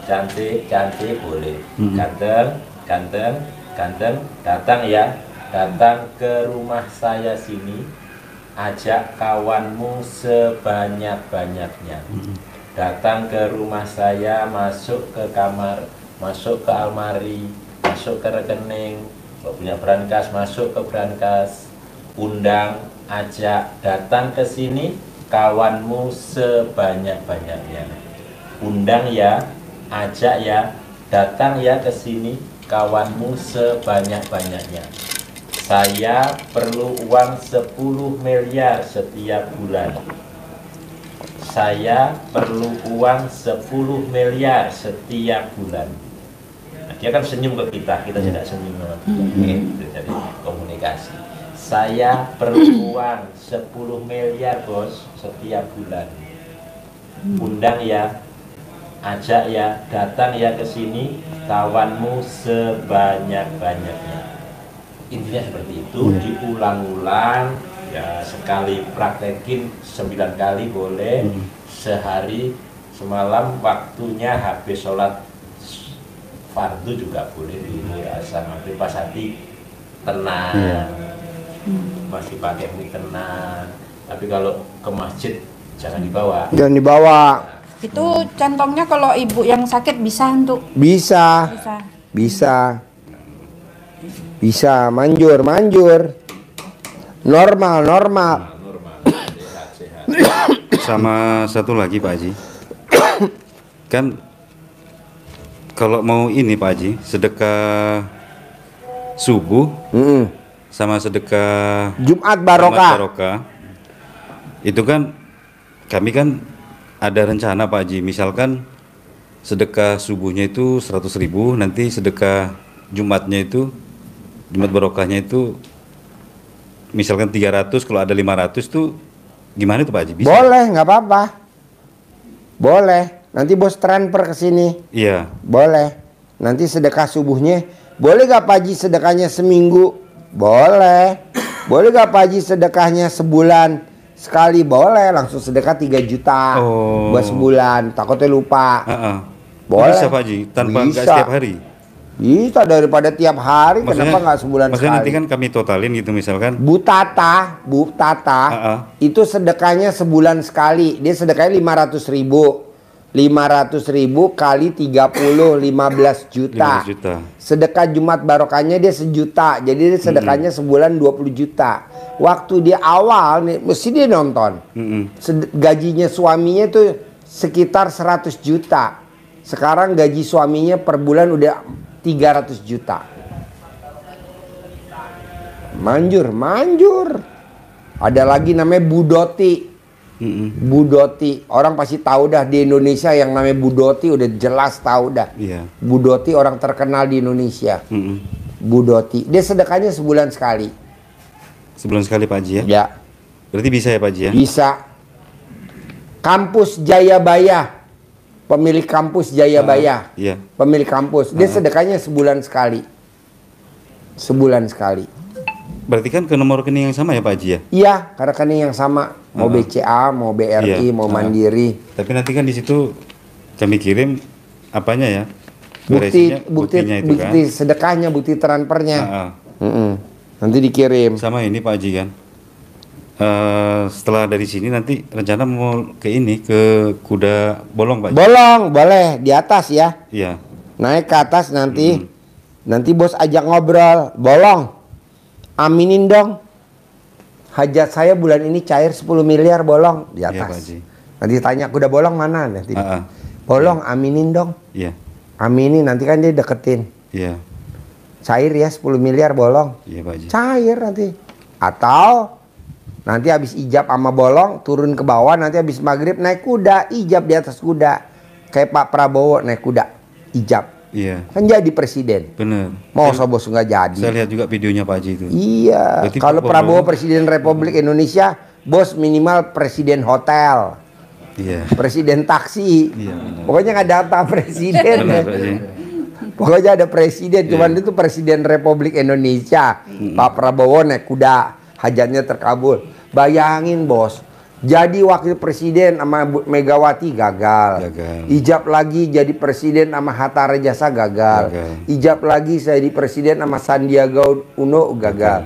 cantik boleh, ganteng, datang ya, datang ke rumah saya sini, ajak kawanmu sebanyak-banyaknya, datang ke rumah saya, masuk ke kamar, masuk ke almari, masuk ke rekening, kalau punya brankas masuk ke brankas, undang, ajak, datang ke sini kawanmu sebanyak-banyaknya, undang ya, ajak ya, datang ya ke sini kawanmu sebanyak-banyaknya. Saya perlu uang 10 miliar setiap bulan. Saya perlu uang 10 miliar setiap bulan. Nah, dia kan senyum ke kita tidak senyum sama dia. Jadi komunikasi. Saya perlu uang 10 miliar bos setiap bulan. Undang ya, ajak ya, datang ya ke sini kawanmu sebanyak-banyaknya. Intinya seperti itu, diulang-ulang ya, sekali praktekin 9 kali boleh, sehari semalam waktunya habis sholat fardu juga boleh di asar maghrib pas hati tenang, masih pakai mie tenang, tapi kalau ke masjid jangan dibawa. Jangan dibawa. Itu centongnya kalau ibu yang sakit bisa untuk Bisa. Bisa, manjur. Normal. Sehat. Sama satu lagi Pak Haji, kan kalau mau ini Pak Haji, sedekah subuh sama sedekah Jumat Jumat barokah. barokah, itu kan kami kan ada rencana Pak Haji, misalkan sedekah subuhnya itu 100.000, nanti sedekah Jumatnya itu, Jumat barokahnya itu misalkan 300, kalau ada 500 tuh gimana tuh Pak Haji? Bisa? Boleh, nggak apa-apa. Boleh. Nanti bos transfer ke sini. Iya. Boleh. Nanti sedekah subuhnya. Boleh gak Pak Haji sedekahnya seminggu? Boleh. Boleh gak Pak Haji sedekahnya sebulan sekali? Boleh. Langsung sedekah 3 juta buat sebulan. Takutnya lupa. Boleh. Bisa Pak Haji, tanpa nggak Bisa. setiap hari. Bisa, daripada tiap hari. Maksudnya, kenapa nggak sebulan maksudnya sekali? nanti kan kami totalin gitu misalkan. Bu Tata itu sedekahnya sebulan sekali. Dia sedekahnya 500.000. 500.000 kali 30, 15 juta. 15 juta. Sedekah Jumat barokahnya dia 1 juta. Jadi dia sedekahnya sebulan 20 juta. Waktu dia awal nih, mesti dia nonton. Gajinya suaminya tuh sekitar 100 juta. Sekarang gaji suaminya per bulan udah 300 juta. Manjur. Ada lagi namanya Budoti. Budoti, orang pasti tahu dah di Indonesia yang namanya Budoti udah jelas tahu dah. Iya. Budoti orang terkenal di Indonesia. Budoti, dia sedekahnya sebulan sekali. Sebulan sekali Pak Haji ya? Ya. Berarti bisa ya Pak Haji ya? Bisa. Kampus Jayabaya, pemilik kampus Jayabaya, Iya. pemilik kampus, dia sedekahnya sebulan sekali. Sebulan sekali. Berarti kan ke nomor rekening yang sama ya Pak Haji ya? Iya, karena rekening yang sama, mau BCA, mau BRI, Iya. mau Mandiri. Tapi nanti kan di situ kami kirim apanya ya? Bukti, Buktinya itu kan? bukti sedekahnya, bukti transfernya. Nanti dikirim. Sama ini Pak Haji kan? Setelah dari sini nanti rencana mau ke ini, ke Kuda Bolong Pak Haji? Bolong, boleh di atas ya. Iya. Naik ke atas nanti. Nanti bos ajak ngobrol. Bolong, aminin dong. Hajat saya bulan ini cair 10 miliar Bolong di Iya Pak atas. Haji. Nanti tanya kuda bolong mana nanti. Bolong, aminin dong. Iya. Aminin, nanti kan dia deketin. Iya. Cair ya 10 miliar bolong. Iya Pak Haji. Cair nanti. Atau nanti habis ijab sama bolong turun ke bawah, nanti habis maghrib naik kuda, ijab di atas kuda. Kayak Pak Prabowo naik kuda, ijab. Iya. Kan jadi presiden. Bener. Mau bos nggak jadi. Saya lihat juga videonya Pak Haji itu. Iya. Berarti Kalau Pak Prabowo presiden Republik Indonesia, bos minimal presiden hotel. Iya. Presiden taksi. Iya. Pokoknya nggak data presiden. Benar Pak Haji. Pokoknya ada presiden, cuman itu presiden Republik Indonesia. Pak Prabowo naik kuda, hajatnya terkabul. Bayangin bos, jadi wakil presiden sama Megawati gagal. Ijab lagi jadi presiden sama Hatta Rajasa gagal. Ijab lagi saya di presiden sama Sandiaga Uno gagal.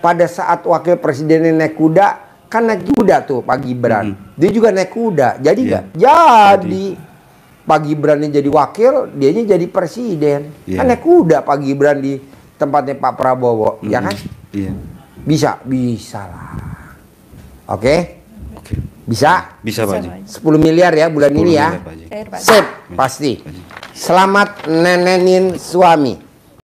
Pada saat wakil presidennya naik kuda, kan naik kuda tuh Pak Gibran. Dia juga naik kuda, jadi nggak? Jadi. Pak Gibran jadi wakil, dianya jadi presiden. Kan naik kuda Pak Gibran di tempatnya Pak Prabowo, ya kan? Iya. Bisa lah. Oke? Bisa? Bisa Pak Haji. 10 miliar ya bulan ini ya. Pak Haji. Cair, Pak. Sip, pasti. Selamat nenenin suami.